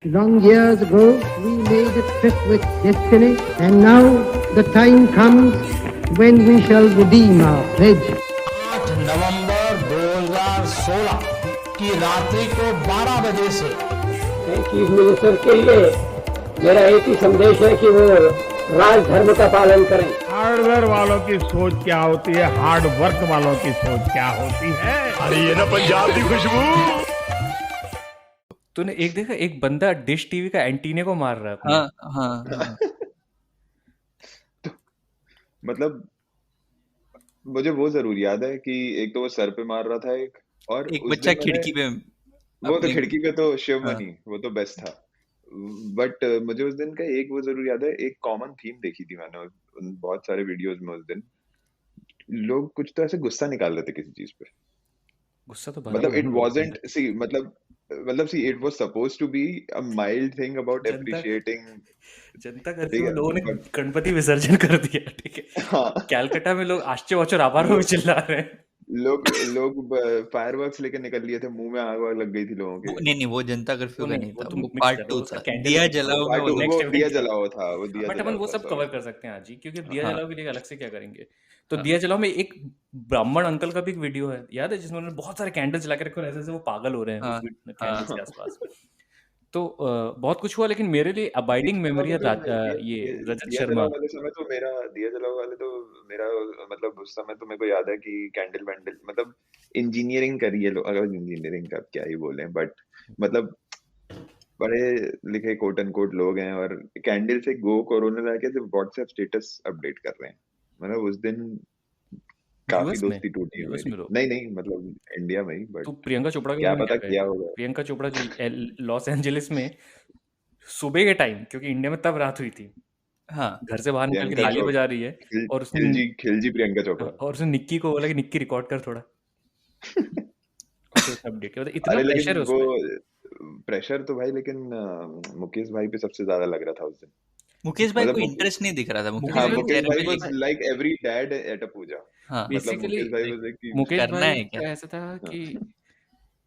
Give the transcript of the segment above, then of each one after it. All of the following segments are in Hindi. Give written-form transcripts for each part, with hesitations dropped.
Long years ago, we made a trip with destiny, and now the time comes when we shall redeem our pledge. 8 नवंबर 2016 की रात्रि को 12 बजे से चीफ मिनिस्टर के लिए मेरा एक ही संदेश है कि वो राजधर्म का पालन करें। हार्डवेयर वालों की सोच क्या होती है, हार्ड वर्क वालों की सोच क्या होती है। अरे ये ना पंजाब की खुशबू। तूने एक देखा, एक बंदा डिश टीवी का एंटीने को मार रहा है अपने। हाँ। मतलब मुझे वो जरूर याद है कि एक तो वो सर पे मार रहा था और एक उस बच्चा दिन मैंने खिड़की पे वो तो अपने खिड़की पे तो शिव हाँ। मनी वो तो बेस्ट था। बट मुझे उस दिन का एक वो जरूर याद है, एक कॉमन थीम देखी थी मैंने उन बहुत सारे वीडियोस में। उस दिन लोग कुछ तो ऐसे गुस्सा निकाल रहे थे किसी चीज पे। गुस्सा तो मतलब भरा इट वाजंट सी मतलब see it was supposed to be a mild thing about जनता एप्रिशिएटिंग। जनता ठीक कर्फ्यू है में लोगों ने बट गणपति विसर्जन कर दिया, ठीक है। हाँ कैलकाटा में लोग आश्चर्य वाचर आभार में चिल्ला रहे हैं। लोग फायरवर्क्स लेके निकल लिए थे, मुंह में आग वाग लग गई थी लोगों के। नहीं वो जनता वो कर्फ्यू का नहीं, नहीं वो था, तो वो मिक्स पार्ट कर रहे 2 हो, उसका था। कैंडल दिया वो जलाओ में पार्ट वो वो नेक्स्ट दिया इवेंट था। जलाओ था, वो दिया बट अपन जलाओ वो था, सब कवर सॉरी। कर सकते हैं आज ही, क्योंकि दिया हाँ जलाओ के लिए अलग से क्या करेंगे। तो हाँ दिया जलाओ में एक ब्राह्मण अंकल का भी एक वीडियो है, याद है, जिसमें उन्होंने बहुत सारे कैंडल जला के रखे और ऐसे ऐसे वो पागल हो रहे हैं हाँ उस हाँ कैंडल्स के आसपास। तो बहुत कुछ हुआ, लेकिन मेरे लिए अबाइडिंग दिया जलाओ मेमोरी में है तो दिया ये दिया रजत दिया शर्मा। जलाओ वाले समय तो मेरा दिया जलाओ वाले तो मेरा मतलब उस समय तो मेरे को याद है कि कैंडल वैंडल मतलब इंजीनियरिंग करी है लोग, अगर इंजीनियरिंग का क्या ही बोले, बट मतलब बड़े लिखे कोट एंड कोट लोग हैं और कैंडल से गो कोरोना लाके सिर्फ व्हाट्सएप स्टेटस अपडेट कर रहे हैं। मतलब उस दिन काफी यूएस में दोस्ती टूटी है यूएस मेरी। में लोग, नहीं मतलब इंडिया में ही, तो बट प्रियंका चोपड़ा के क्या बारे में क्या पता किया कहे। होगा। प्रियंका चोपड़ा जो लॉस एंजलिस में सुबह के टाइम, क्योंकि इंडिया में तब रात हुई थी, हाँ घर से बाहर निकल के प्रियंका ताली चोप बजा रही है, और उसने खिलजी प्रियंका चोपड़ा। और उसने निक्की को बोला कि निक्की रिकॉर्ड कर थोड़ा, और फिर उसने अपडेट किया। मतलब इतना अरे प्रेशर लेकिन है वो उसमें। प्रेशर तो भाई, लेकिन मुकेश भाई पे सबसे ज्यादा लग रहा था उस दिन। मुकेश भाई मतलब को इंटरेस्ट नहीं दिख रहा था। मुकेश मुकेश हाँ भाई भाई के को मुकेश चेहरे भाई पे वाज लिखा like every dad at a puja. हाँ मतलब बेसिकली मुकेश भाई लाइक वाज लाइक कि मुकेश करना भाई है क्या। का ऐसा था कि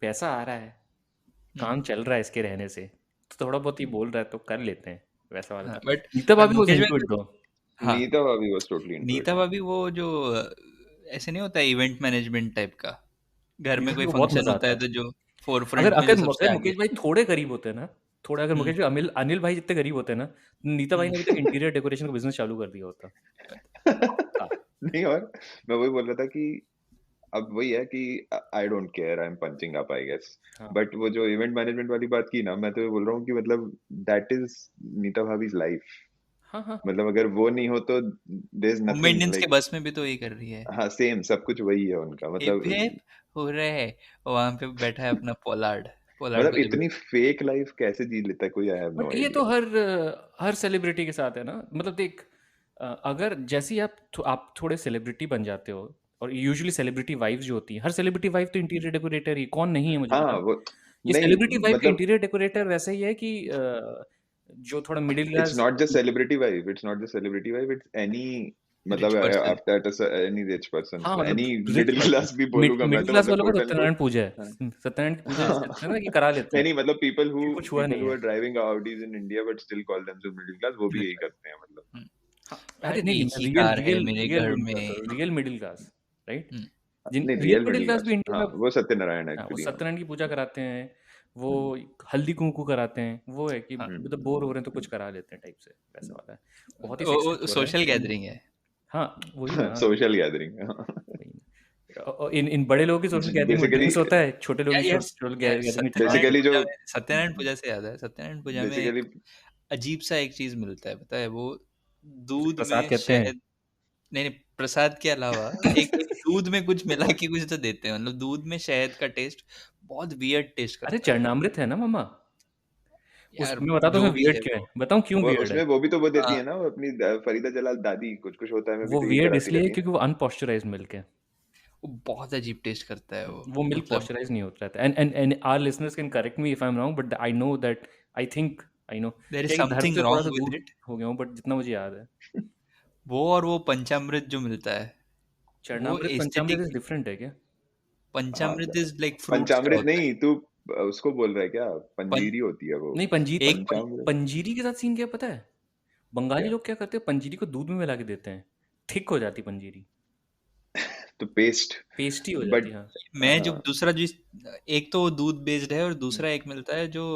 पैसा आ रहा है, हम्म, काम चल रहा है इसके रहने से, तो थोड़ा बहुत ही बोल रहा है तो कर लेते हैं, वैसा वाला हाँ था। बट नीता भाभी वाज मुकेश इनटू भाई इट दो। हाँ नीता भाभी was totally into Nita it. भाभी वो जो ऐसे नहीं होता इवेंट मैनेजमेंट टाइप का, घर में कोई मुझे बहुत फंक्शन मजा होता आता है है। तो जो फोर अगर फ्रंट में जो अगर सबसे अगर आगे। मुकेश भाई थोड़े करीब होते हैं ना, थोड़ा अगर मुकेश भाई अनिल भाई जितने करीब होते हैं ना, नीता भाई ने अभी तक हम्म, इंटीरियर डेकोरेशन का बिजनेस चालू कर दिया होता। पक्का। नहीं, और मैं वही बोल रहा था कि अब वही है कि I don't care, I am punching up I guess. हाँ बट वो जो इवेंट मैनेजमेंट वाली बात की ना, मैं तो ये बोल रहा हूँ कि मतलब दैट इज नीता भाभीज लाइफ। हाँ हाँ। मतलब अगर वो नहीं हो तो there is Mumbai nothing Indians के लाइक। बस में भी तो यही कर रही है। हाँ सेम सब कुछ वही है उनका। हिप मतलब हिप हो रहे है, वहां पे बैठा है अपना पोलार्ड पोलार्ड को इतनी फेक लाइफ कैसे जी लेता है कोई, आई हैव नो बट ये तो आइडिया। हर सेलिब्रिटी के साथ है ना। मतलब देख, अगर जैसे ही आप थोड़े सेलिब्रिटी बन जाते हो, और यूजुअली सेलिब्रिटी वाइफ्स जो होती हैं, हर सेलिब्रिटी वाइफ तो इंटीरियर डेकोरेटर ही, कौन नहीं है मुझे हाँ बताओ। वो ये नहीं सेलिब्रिटी वाइफ का मतलब इंटीरियर डेकोरेटर वैसा ही है कि जो थोड़ा middle it's class. not just celebrity vibe, it's not just celebrity vibe, it's any rich मतलब person. after any rich person, हाँ मतलब any rich middle person, class भी बोलूंगा मैं मिडिल तो, क्लास मतलब वालों का quote सत्यनारायण unquote। पूजा है। हाँ सत्यनारायण की पूजा ऐसे करते हैं ना कि करा लेते नहीं हैं नहीं मतलब कि कुछ हुआ नहीं people who है। are driving Audis in India but still call themselves middle class, वो भी यही करते हैं मतलब। हाँ, यार अरे नहीं, एक ही रियल कार है रियल मेरे रियल घर मिडिल क्लास, में। Real middle class, right. Hmm, जिन नहीं real real middle middle class भी क्लास, इंडिया हाँ में, वो सत्यनारायण हाँ, वो एक्चुअली। हाँ सत्यनारायण की पूजा कराते हैं, वो हम्म हल्दी कुंकू कराते हैं, वो है कि हाँ मतलब बोर हो रहे हैं तो कुछ करा लेते हैं टाइप से, वैसा वाला है। बहुत ही वो सेक्सी हो रहा है। सोशल गैदरिंग है। हाँ वही ना, सोशल गैदरिंग। वही ना। और इन बड़े लोगों की सोशल गैदरिंग में बेसिकली ड्रिंक्स होता है, छोटे लोगों की यार सोशल यार गैदरिंग में चटनी। सत्यनारायण पूजा से याद है, सत्यनारायण पूजा में बेसिकली एक अजीब सा एक चीज मिलता है, पता है वो? उसे दूध प्रसाद में कहते हैं। शहद, नहीं नहीं, प्रसाद के अलावा एक दूध में कुछ मिला के कुछ तो देते हैं। मतलब दूध में शहद का टेस्ट बहुत वियर्ड टेस्ट अरे करता है वो। चरणामृत है ना मामा। यार मैं बताता हूँ जो उसमें भी वियर्ड है क्यों वो। है, बताऊँ क्यों वो वियर्ड उसमें है। वो भी तो वो देती हाँ है ना, वो अपनी फरीदा जलाल दादी कुछ कुछ होता है, मैं भी वो तो यही वियर्ड कराती इसलिए है रहती है। क्योंकि वो अनपॉस्चराइज्ड मिल्क है। वो बहुत अजीब टेस्ट करता है वो। वो मिल्क मतलब पॉस्चराइज नहीं होता रहता। And our listeners can correct me if I am wrong, but I know that, I know there is क्या, कि धर्म समथिंग से थोड़ा सा रॉन्ग विद दूर इट। हो गया हूँ, बट जितना मुझे याद है। वो और वो पंचामृत जो मिलता है, वो चरणामृत पंचामृत एस्थेटिक। इज डिफरेंट है क्या? हाँ पंचामृत इज लाइक फ्रूट्स का पंचामृत होता है। नहीं, तू उसको बोल रहा है क्या? पंजीरी होती है वो नहीं पंजीरी एक पंचामृत पंजीरी के साथ सीन क्या है पता है? बंगाली क्या? लोग क्या करते हैं, पंजीरी को दूध में मिला के देते हैं, थिक हो जाती पंजीरी, तो पेस्ट पेस्टी हो बट जाती है। हाँ मैं जो हाँ दूसरा जो एक तो दूध बेस्ड है और दूसरा एक मिलता है जो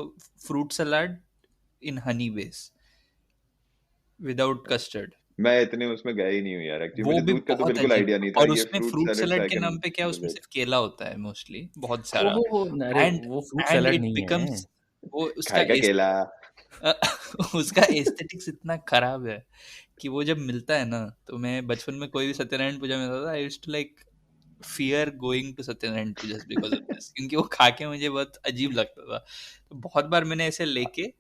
फ्रूट सलाद इन हनी बेस विदाउट कस्टर्ड, मैं इतने उसमें गया ही नहीं हूँ यार एक्चुअली, वो मुझे भी दूध का तो बहुत बिल्कुल अजीब। आइडिया नहीं था। और ये उसमें फ्रूट फ्रूट सैलेड सलाद आई के कैन नाम पे क्या, उसमें सिर्फ केला होता है मोस्टली, बहुत सारा, वो अरे एंड वो फ्रूट एंड सलाद इट नहीं है। बिकम्स वो उसका खाएगा केला। उसका एस्थेटिक्स इतना खराब है कि वो जब मिलता है ना, तो मैं बचपन में कोई भी सत्यनारायण पूजा में था, I used to like fear going to Satyanarayan puja just because of this, क्योंकि वो खा के मुझे बहुत अजीब लगता था। तो बहुत बार मैंने ऐसे लेके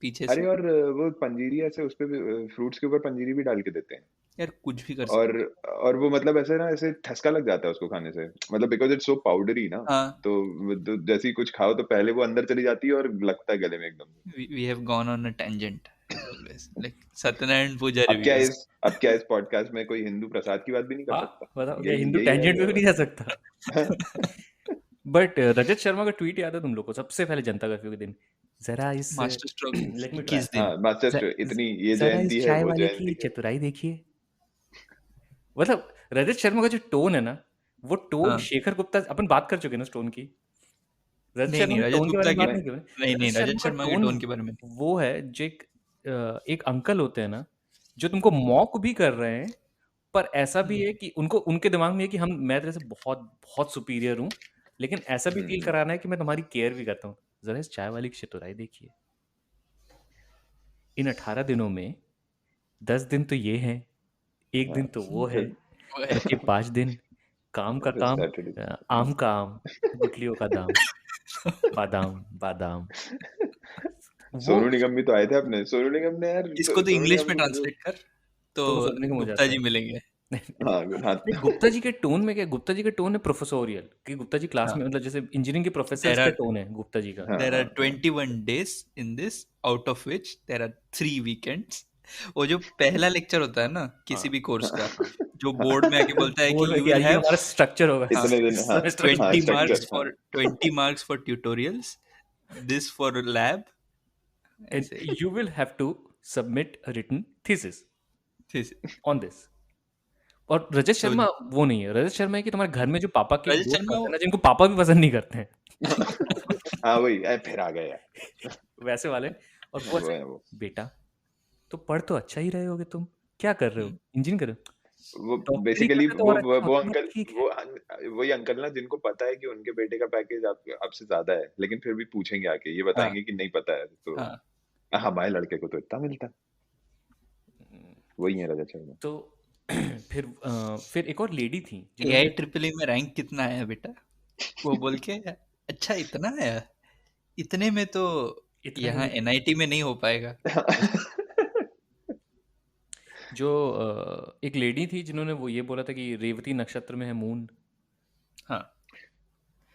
पीछे अरे से, और वो पंजीरी ऐसे उस पे फ्रूट्स के ऊपर पंजीरी भी डाल के देते हैं यार कुछ भी कर और सकते और वो मतलब ऐसे ना ऐसे ठसका लग जाता है उसको खाने से, मतलब बिकॉज इट्स सो पाउडरी ना, हैं। हाँ, तो जैसे ही कुछ खाओ तो पहले वो अंदर चली जाती है और लगता है गले में एकदम। we have gone on a tangent as always, like Satyanarayan पूजा अब क्या reviews. इस पॉडकास्ट में कोई हिंदू प्रसाद की बात भी नहीं कर हाँ सकता? बताओ, क्या यही हिंदू यही है टेंजेंट में भी नहीं जा सकता? बट रजत शर्मा का ट्वीट याद है तुम लोग को? सबसे पहले जनता कर्फ्यू के दिन, जरा इस मास्टर स्ट्रोक लेट मी किस दिन? हाँ मास्टर ज- इतनी ये जरा जयंती इस है चाय वो वाले की जयंती है। चतुराई देखिए। मतलब रजत शर्मा का जो टोन है ना, वो टोन हाँ, शेखर गुप्ता, अपन बात कर चुके हैं ना उस टोन की। रजत नहीं शर्मा नहीं, के रजत टोन के बारे गुप्ता में की बात नहीं कर रहे। नहीं, रजत रजत शर्मा शर्मा का के टोन टोन के बारे में वो है जो एक अंकल होते हैं ना, जो तुमको मॉक भी कर रहे हैं, पर ऐसा भी है कि उनको उनके दिमाग में है कि मैं तेरे से बहुत बहुत सुपीरियर हूँ, लेकिन ऐसा भी फील कराना है कि मैं तुम्हारी केयर भी करता हूँ। जरा इस चाय वाली की चतुराई देखिए। इन 18 दिनों में 10 दिन तो ये हैं, एक दिन तो वो है, बचे 5 दिन काम का काम, सैटरडे आम का आम, गुठलियों का दाम, बादाम बादाम। वो सोनू निगम भी तो आए थे अपने, सोनू निगम ने यार इसको तो सोनू इंग्लिश निगम में को मुझे ट्रांसलेट कर तो तो सुनने को हो गुप्ता जाता जी है। मिलेंगे। हाँ हाँ नहीं, गुप्ता जी के टोन में क्या, गुप्ता जी का टोन है प्रोफेसोरियल, कि गुप्ता जी क्लास हाँ, में मतलब जैसे इंजीनियरिंग के प्रोफेसर there का are टोन है गुप्ता जी का। हाँ there हाँ are 21 days in this, out of which there are 3 weekends. वो जो पहला लेक्चर होता है ना किसी हाँ भी कोर्स का, हाँ, जो बोर्ड में आके बोलता है बोर्ड कि में यू क्या विल ये हैव हमारा स्ट्रक्चर होगा हाँ इतने दिन हाँ सेमेस्टर हाँ 20 marks स्ट्रक्चर हाँ for 20 marks for tutorials, this for lab, and ऐसे you will have to submit a written thesis on this. और रजत तो शर्मा वो नहीं है। रजत शर्मा है कि तुम्हारे घर में जो पापा के रजत दोस्त शर्मा आते हैं वो ना, जिनको पापा भी पसंद नहीं करते हैं, हाँ वही फिर आ गया वैसे वाले। और वो वो ऐसे, है वो बेटा तो पढ़ तो अच्छा ही रहे होगे, तुम क्या कर रहे हो, इंजीनियरिंग कर रहे हो, वो डॉक्टरी बेसिकली करते तो और अच्छा वो होता। अंकल ठीक है, वही अंकल ना जिनको पता है कि उनके बेटे का पैकेज आपसे ज्यादा है, लेकिन फिर भी पूछेंगे आके, ये हाँ बताएंगे कि नहीं पता है, तो हाँ हमारे लड़के को तो इतना मिलता है। वही है रजत शर्मा। तो फिर एक और लेडी थी AI जिन्होंने ट्रिपल में रैंक कितना आया बेटा, वो बोल के अच्छा इतना आया, इतने में तो इतने यहाँ में NIT में नहीं हो पाएगा। जो एक लेडी थी जिन्होंने वो ये बोला था कि रेवती नक्षत्र में है मून। हाँ,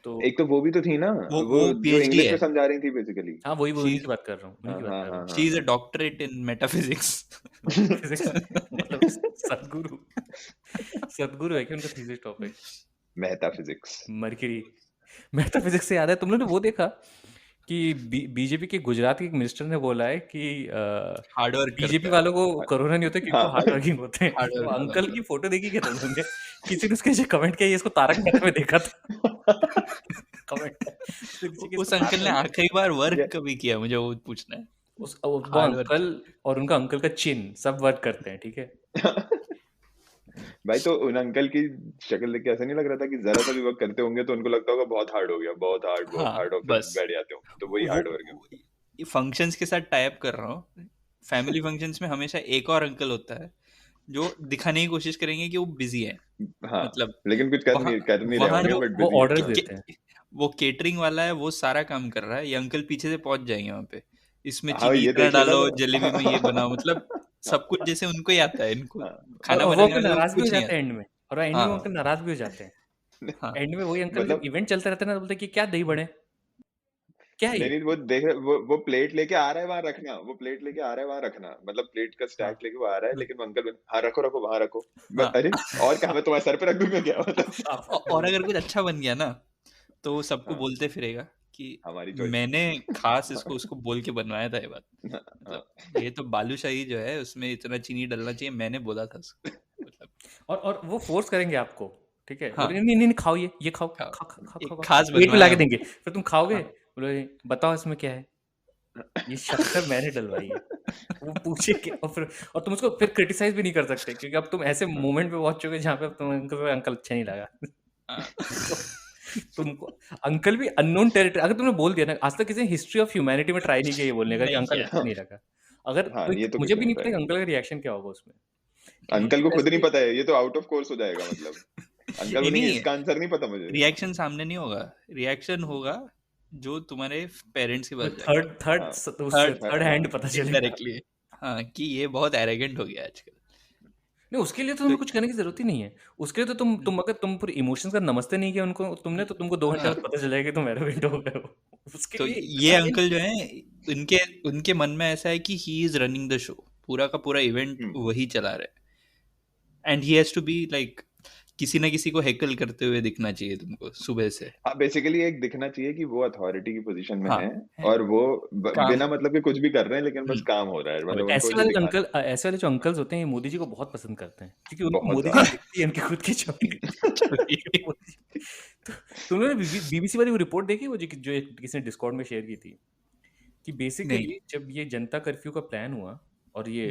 तो एक तो वो भी तो थी ना, वो वो जो PhD इंग्लिश है, में समझा रही थी बेसिकली। हाँ वही उन्हीं she's की बात कर रहा हूँ, उन्हीं की बात हाँ कर रहा हाँ हूँ। she is a doctorate in metaphysics. Physics मतलब सदगुरु सदगुरु है कि उनका thesis topic Mehta physics. Mercury. Metaphysics से याद है, तुम लोगों ने वो देखा कि बीजेपी के गुजरात के एक मिनिस्टर ने बोला है कि हार्ड वर्क बीजेपी करता है, वालों को कोरोना नहीं होता क्योंकि वो हाँ हार्ड वर्किंग होते हैं। हार्ड तो वर्क अंकल की फोटो देखी क्या तुम लोगों ने? किसी ने उसके नीचे कमेंट किया, ये इसको तारक मेहता में देखा था कमेंट। तो किसी के उस इसको अंकल ने तारक आखिरी बार वर्क ये कभी किया, मुझे वो पूछना है। वो हार्ड वर्क अंकल और उनका अंकल का चिन सब वर्क करते हैं, ठीक है। भाई तो उन अंकल की शक्ल देख के ऐसा नहीं लग रहा था कि जरा सा भी वर्क करते होंगे तो उनको लगता होगा बहुत हार्ड हो गया, बहुत हाँ हार्ड, और बस फिर बैठ जाते होंगे, तो वही हार्ड वर्क है। फंक्शंस के साथ टाइप कर रहा हूँ, फैमिली फंक्शंस में हमेशा एक और अंकल होता है जो दिखाने की कोशिश करेंगे कि वो बिजी है, हाँ मतलब लेकिन कुछ वहाँ कर नहीं रहे वहाँ होंगे, जो बट वो बिजी ऑर्डर्स है। देते हैं। वो केटरिंग वाला है, वो सारा काम कर रहा है, ये अंकल पीछे से पहुंच जाएंगे वहां पे, इसमें हाँ चीनी ये इतना देख लेना डालो, तो जलेबी में ये बनाओ, मतलब सब कुछ जैसे उनको ही आता है, इनको हाँ खाना और वो बनाने अंकल वाले को नाराज भी हो कुछ नहीं जाते हैं आता। एंड में, और एंड में वो हाँ अंकल नाराज भी हो जाते हैं। हाँ एंड में वही अंकल जब मतलब इवेंट चलता रहता है ना, बोलते हैं कि क्या दही बड़े, क्या है नहीं ये? नहीं वो देख वो प्लेट लेके आ रहा है वहां रखना, वो प्लेट लेके आ रहा है वहां रखना, मतलब प्लेट का हाँ स्टैक लेके वो आ रहा है, लेकिन वो अंकल हाँ रखो रखो वहां रखो। हाँ अरे और क्या मैं तुम्हारे सर पे रख दूंगा क्या, मतलब आप और अगर कुछ अच्छा बन गया ना तो वो सबको हाँ बोलते फिरेगा कि हमारी choice। मैंने खास इसको उसको बोल के बनवाया था ये बात, हाँ, मतलब ये तो बालूशाही जो है उसमें इतना चीनी डालना चाहिए, मैंने बोला था उसको, मतलब और वो फोर्स करेंगे आपको, ठीक है, हाँ। बोलेंगे नहीं नहीं नहीं, खाओ, ये खाओ, खाओ। खा खा खा एक खा खा, खास पेट में बनवाया लाके हमने। देंगे, फिर तुम खाओगे, हाँ। बोले बताओ इसमें क्या है, ये शक्कर मैंने डलवाई है, वो पूछे कि, और तुम उसको फिर क्रिटिसाइज भी नहीं कर सकते, क्योंकि अब तुम ऐसे मोमेंट पे पहुंच चुके जहाँ पे अब तुम अंकल अच्छा नहीं लगा। हाँ। तो तुमको अंकल भी अननोन टेरिटरी, अगर तुमने बोल दिया ना, आज तक किसी ने हिस्ट्री ऑफ ह्यूमैनिटी में ट्राई नहीं किया ये बोलने का कि नहीं अंकल किया। अच्छा नहीं लगा, अगर हाँ, कोई, ये तो मुझे किसी भी ने नहीं try पता कि नहीं अंकल का रिएक्शन क्या होगा उसमें। अंकल को खुद नहीं वैसे- पता है, ये तो आउट ऑफ कोर्स हो जाएगा, मतलब अंकल नहीं, बोलेंगे नहीं। इसका आंसर नहीं पता मुझे। रिएक्शन सामने नहीं होगा, रिएक्शन होगा जो तुम्हारे पेरेंट्स के पास थर्ड थर्ड हाँ, थर्ड हैंड पता चलेगा। इनडायरेक्टली, हाँ, कि ये बहुत एरोगेंट हो गया आजकल। नहीं, उसके लिए तो तुम्हें कुछ करने की जरूरत ही नहीं है, उसके लिए तो तुम अगर तुम पूरे इमोशंस का नमस्ते नहीं किया उनको तुमने, तो तुमको 2 घंटे बाद पता चलेगा कि तुम एरोगेंट हो गए हो। उसके तो लिए ये अंकल जो है, उनके मन में ऐसा है कि he is running the show, पूरा का पूरा इवेंट वही चला रहा है, and he has to be like किसी ना किसी को हैकल करते हुए दिखना चाहिए तुमको सुबह से। हाँ, बेसिकली एक दिखना चाहिए कि वो अथॉरिटी की पोजीशन में हाँ, है है। और वो काम- बिना मतलब के कुछ भी कर रहे हैं, लेकिन बस काम हो रहा है, मतलब उनको ऐसे ये वाले दिखाना अंकल, ऐसे वाले जो अंकल्स होते हैं, ये मोदी जी को बहुत पसंद करते हैं, क्योंकि उनको बहुत मोदी जी ज्यादा। दिखती है उनकी खुद की छवि। तो तुमने बीबीसी वाली वो रिपोर्ट देखी, वो जो किसी ने डिस्कॉर्ड में शेयर की थी, कि बेसिकली जब ये जनता कर्फ्यू का प्लान हुआ और ये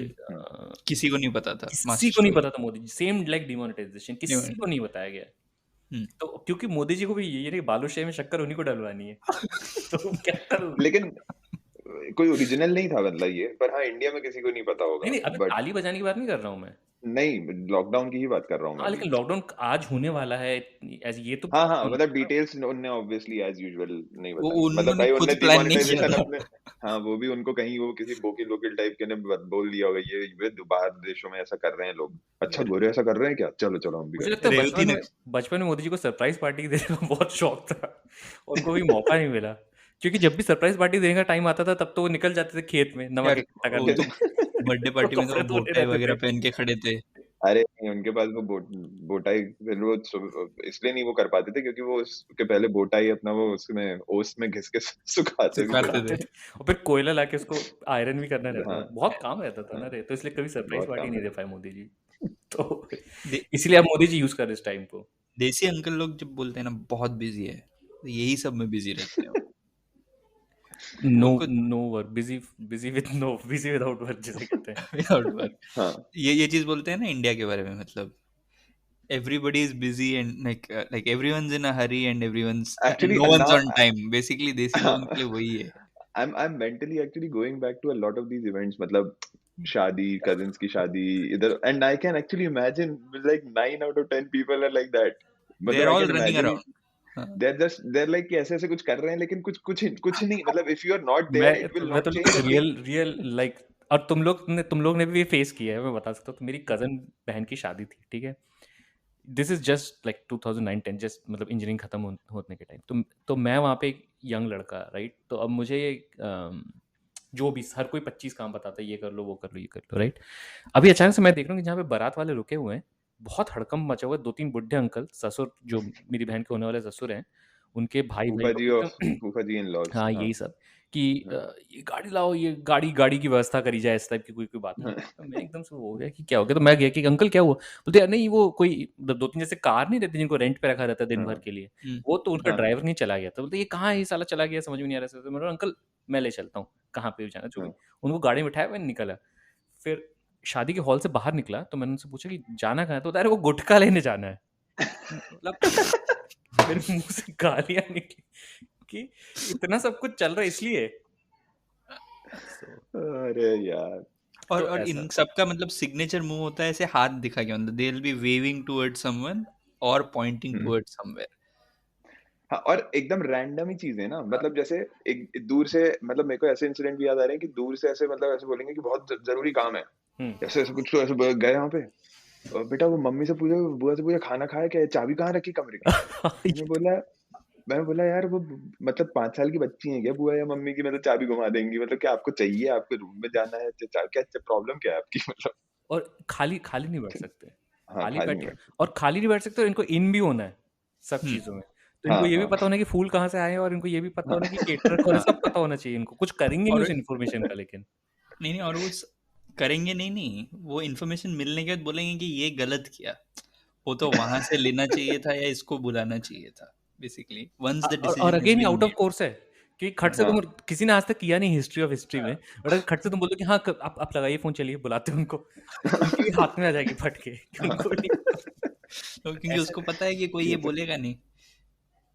किसी को नहीं पता था, किसी को नहीं पता था, Modi ji same like demonetisation, किसी को नहीं बताया गया। तो क्योंकि मोदी जी को भी ये नहीं, बालूशाही में शक्कर उन्हीं को डलवानी है, तो क्या करूं? लेकिन कोई ओरिजिनल नहीं था मतलब ये, पर हाँ इंडिया में किसी को नहीं पता होगा। नहीं, अभी बट ताली बजाने की बात नहीं कर रहा हूँ मैं, नहीं, लॉकडाउन की ही बात कर रहा हूँ मैं हाँ, अभी। लेकिन लॉकडाउन आज होने वाला है, ये तो हाँ हाँ, मतलब डिटेल्स उनने ऑब्वियसली एज यूजुअल नहीं वो बताई, मतलब उन्होंने भाई खुद उनने plan नहीं डिमोनेटाइजेशन किया था। अपने, हाँ वो भी उनको कहीं वो किसी बोकी लोकल टाइप के ने बोल दिया होगा, ये बाहर देशों में ऐसा कर रहे हैं लोग, अच्छा गोरे ऐसा कर रहे हैं क्या, चलो चलो हम भी मुझे करें। लगता है रेवती ने बचपन में मोदी जी को सरप्राइज पार्टी देने का बहुत शौक था, उनको भी मौका नहीं मिला, क्योंकि जब भी सरप्राइज पार्टी देने का टाइम आता था तब तो वो निकल जाते थे खेत में नमक यार, इकट्ठा वो करने। तो बर्थडे पार्टी में तो कपड़े धोते बोटाई रहते वगैरह थे। पहन के खड़े थे। अरे नहीं, उनके पास वो बोटाई फिर वो इसलिए नहीं वो कर पाते थे क्योंकि वो उसके पहले बोटाई अपना वो उसमें ओस में घिस के सुखाते सुखाते थे। और फिर कोयला लाके उसको आयरन भी करना रहता था, हाँ। बहुत काम रहता था ना रे, तो इसलिए कभी सरप्राइज बहुत पार्टी काम नहीं दे पाए मोदी जी, तो दे- इसलिए अब मोदी जी यूज कर रहे इस टाइम को। देसी अंकल लोग जब बोलते हैं ना बहुत बिजी है, तो यही सब में बिजी रहते हैं। No work, busy without work जिसे कहते हैं। Without work. हाँ ये चीज बोलते हैं ना इंडिया के बारे में, मतलब everybody is busy and like everyone's in a hurry and Actually, no one's now on time. Basically देसी लोगों के लिए वही है। I'm mentally actually going back to a lot of these events, मतलब शादी, cousins की शादी इधर, and I can actually imagine like 9 out of 10 people are like that. They're I all can running imagine around. they're like कि ऐसे ऐसे कुछ कर रहे हैं, लेकिन कुछ नहीं, मतलब if you are not there, it will मैं not तो change a thing. Real like, और तुम लोग ने भी फेस किया है, मैं बता सकता हूँ। तो मेरी कजन बहन की शादी थी, ठीक है, this is just like 2009-10, just मतलब इंजीनियरिंग खत्म होने के टाइम, तो मैं वहाँ पे एक यंग लड़का, राइट, तो अब मुझे जो भी हर कोई 25 काम बताता है, ये कर लो वो कर लो ये कर लो, राइट। अभी अचानक से मैं देख रहा हूँ कि जहाँ पे बारात वाले रुके हुए हैं, बहुत हड़कंप मचा हुआ है, 2-3 बुढ़े अंकल, ससुर जो मेरी बहन के होने वाले ससुर हैं, उनके भाई फूफा जी इन-लॉज, हाँ यही सब कि ये गाड़ी लाओ, ये गाड़ी की व्यवस्था करी जाए, इस टाइप की कोई बात नहीं। तो मैं एकदम से हो गया कि क्या हो गया, तो मैं गया कि अंकल क्या हुआ, बोलते यार नहीं वो कोई 2-3 जैसे कार नहीं रहती जिनको रेंट पे रखा रहता है दिन भर के लिए, वो तो उनका ड्राइवर नहीं चला गया था, बोलते ये कहाँ है, ये साला चला गया, समझ में नहीं आ रहा। मैंने अंकल मैं ले चलता हूँ, कहाँ पे जाना, जो भी। उनको गाड़ी में उठाया, मैंने निकला, फिर शादी के हॉल से बाहर निकला तो मैंने उनसे पूछा कि जाना कहाँ है, तो अरे वो गुटखा लेने जाना है। मतलब मेरे मुंह से गालियां निकली कि इतना सब कुछ चल रहा है इसलिए। अरे यार, और इन सबका मतलब सिग्नेचर मूव होता है ऐसे हाथ दिखा के, मतलब they will be waving towards someone और पॉइंटिंग टुवर्ड्स समवेयर। हाँ, और एकदम रैंडम ही चीजें ना, मतलब जैसे एक दूर से, मतलब मेरे को ऐसे इंसिडेंट भी याद आ रहे हैं कि दूर से ऐसे मतलब ऐसे बोलेंगे कि बहुत जरूरी काम है, ऐसे ऐसे कुछ ऐसे गए वहाँ पे, और बेटा वो मम्मी से पूछो, बुआ से पूछो खाना खाया क्या, चाबी कहाँ रखी कमरे की। मैं बोला यार वो मतलब 5 साल की बच्ची है क्या बुआ या मम्मी की, मतलब चाबी घुमा देंगी, मतलब क्या आपको चाहिए, आपके रूम में जाना है, क्या प्रॉब्लम क्या है आपकी, मतलब। और खाली नहीं बैठ सकते, हाँ, खाली नहीं बैठ सकते, और इनको इन भी होना है सब चीजों में। तो इनको हाँ ये भी हाँ पता होना कि फूल कहाँ से आए हैं, और इनको ये भी पता होना कि केटरर कौन है, सब पता होना चाहिए इनको। कुछ करेंगे नहीं और उस इन्फॉर्मेशन का, लेकिन नहीं और वो करेंगे नहीं, वो इन्फॉर्मेशन मिलने के बाद बोलेंगे कि ये गलत किया, वो तो वहां से लेना चाहिए था या इसको बुलाना चाहिए था, बेसिकली वंस द और decision has again been out of made. Course है, क्योंकि खट से हाँ तुम, किसी ने आज तक किया नहीं हिस्ट्री ऑफ हिस्ट्री में, बट अगर खट से तुम बोलो कि हाँ आप लगाइए फोन, चलिए बुलाते हैं उनको, तो उनके भी हाथ में आ जाएगी फट के, कि उनको भी नहीं पता। तो क्योंकि ऐसा उसको पता है कि कोई ये ये तो बोलेगा नहीं,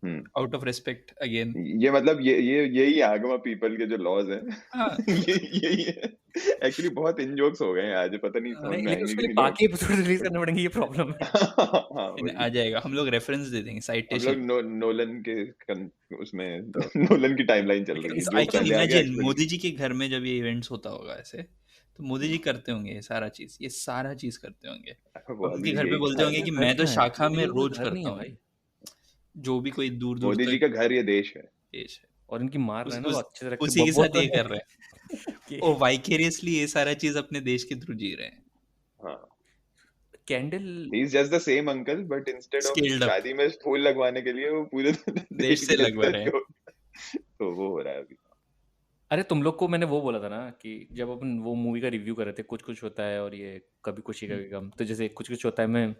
हम्म आउट ऑफ रिस्पेक्ट अगेन। ये मतलब ये यही आगमा पीपल के जो लॉज हैं हाँ यही है। एक्चुअली बहुत इन जोक्स हो गए हैं आज, पता नहीं समझ नहीं, में लेकिन आएंगे उसके कि लिए नहीं बाकी एपिसोड रिलीज करने पड़ेंगे, ये प्रॉब्लम है। हाँ आ वही। जाएगा, हम लोग रेफरेंस दे देंगे, हम लोग साइटेशन। नोलन के उसमें तो नोलन की टाइमलाइन चल लेकिन रही है, इस जो आई कैन पहले आ गया इमेजिन मोदी जी के घर में जब ये इवेंट्स होता होगा ऐसे, तो मोदी जी करते होंगे ये सारा चीज करते होंगे, वो और उनके अभी घर पे यही बोलते घर होंगे है। कि घर मैं तो कहाँ है? शाखा मोदी में जी का रोज घर नहीं करता है हूँ, भाई, जो भी कोई दूर दूर मोदी जी तक का घर ये देश है। देश है, और इनकी मार रहे हैं ना वो अच्छे से रखते, उसी के बहुत साथ ये कर रहे हैं, कि वो वाइकेरियसली ये सारा चीज अपने देश के थ्रू जी रहे हैं, हाँ candle he is just the same uncle, but instead of scaled up शादी में फूल लगवाने के लिए वो पूरे देश से के लगवा रहे हैं। तो वो हो रहा है अभी। अरे तुम लोग को मैंने वो बोला था ना कि जब अपन वो मूवी का रिव्यू कर रहे थे, कुछ कुछ होता है और ये कभी खुशी कभी गम, तो जैसे कुछ कुछ होता है में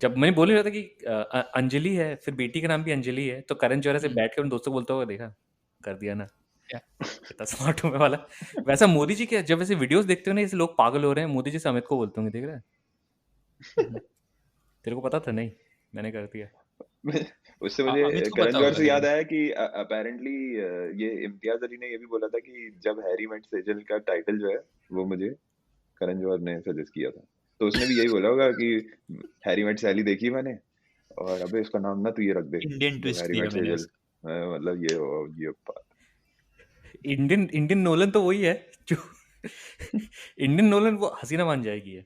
जब मैं बोल रहा था कि अंजलि है, फिर बेटी का नाम भी अंजलि है, तो करण जौहर से बैठ के उन दोस्तों को बोलता होगा, देखा कर दिया ना, क्या? कितना स्मार्ट हूँ मैं वाला। वैसा मोदी जी के जब वैसे वीडियोस देखते हो ना, ऐसे लोग पागल हो रहे हैं, मोदी जी से अमित को बोलते होंगे, देख रहा है, तेरे को पता था? नहीं, मैंने कर दिया। उससे मुझे अमित को करण पता जौहर होगा, से याद लेकिन आया कि अपेरेंटली ये इम्तियाज अली ने ये भी बोला था कि जब हैरी मेट सेजल का टाइटल जो है वो मुझे करण जौहर ने सजेस्ट किया था, तो उसने भी यही बोला होगा कि हैरी मेट सैली देखी मैंने, और अबे इसका नाम ना तू ये रख दे, इंडियन जो ट्विस्ट हैरी दिया मेट मैंने सेजल, उसको। मतलब ये इंडियन नोलन तो वही है जो इंडियन नोलन वो हसीना मान जाएगी है।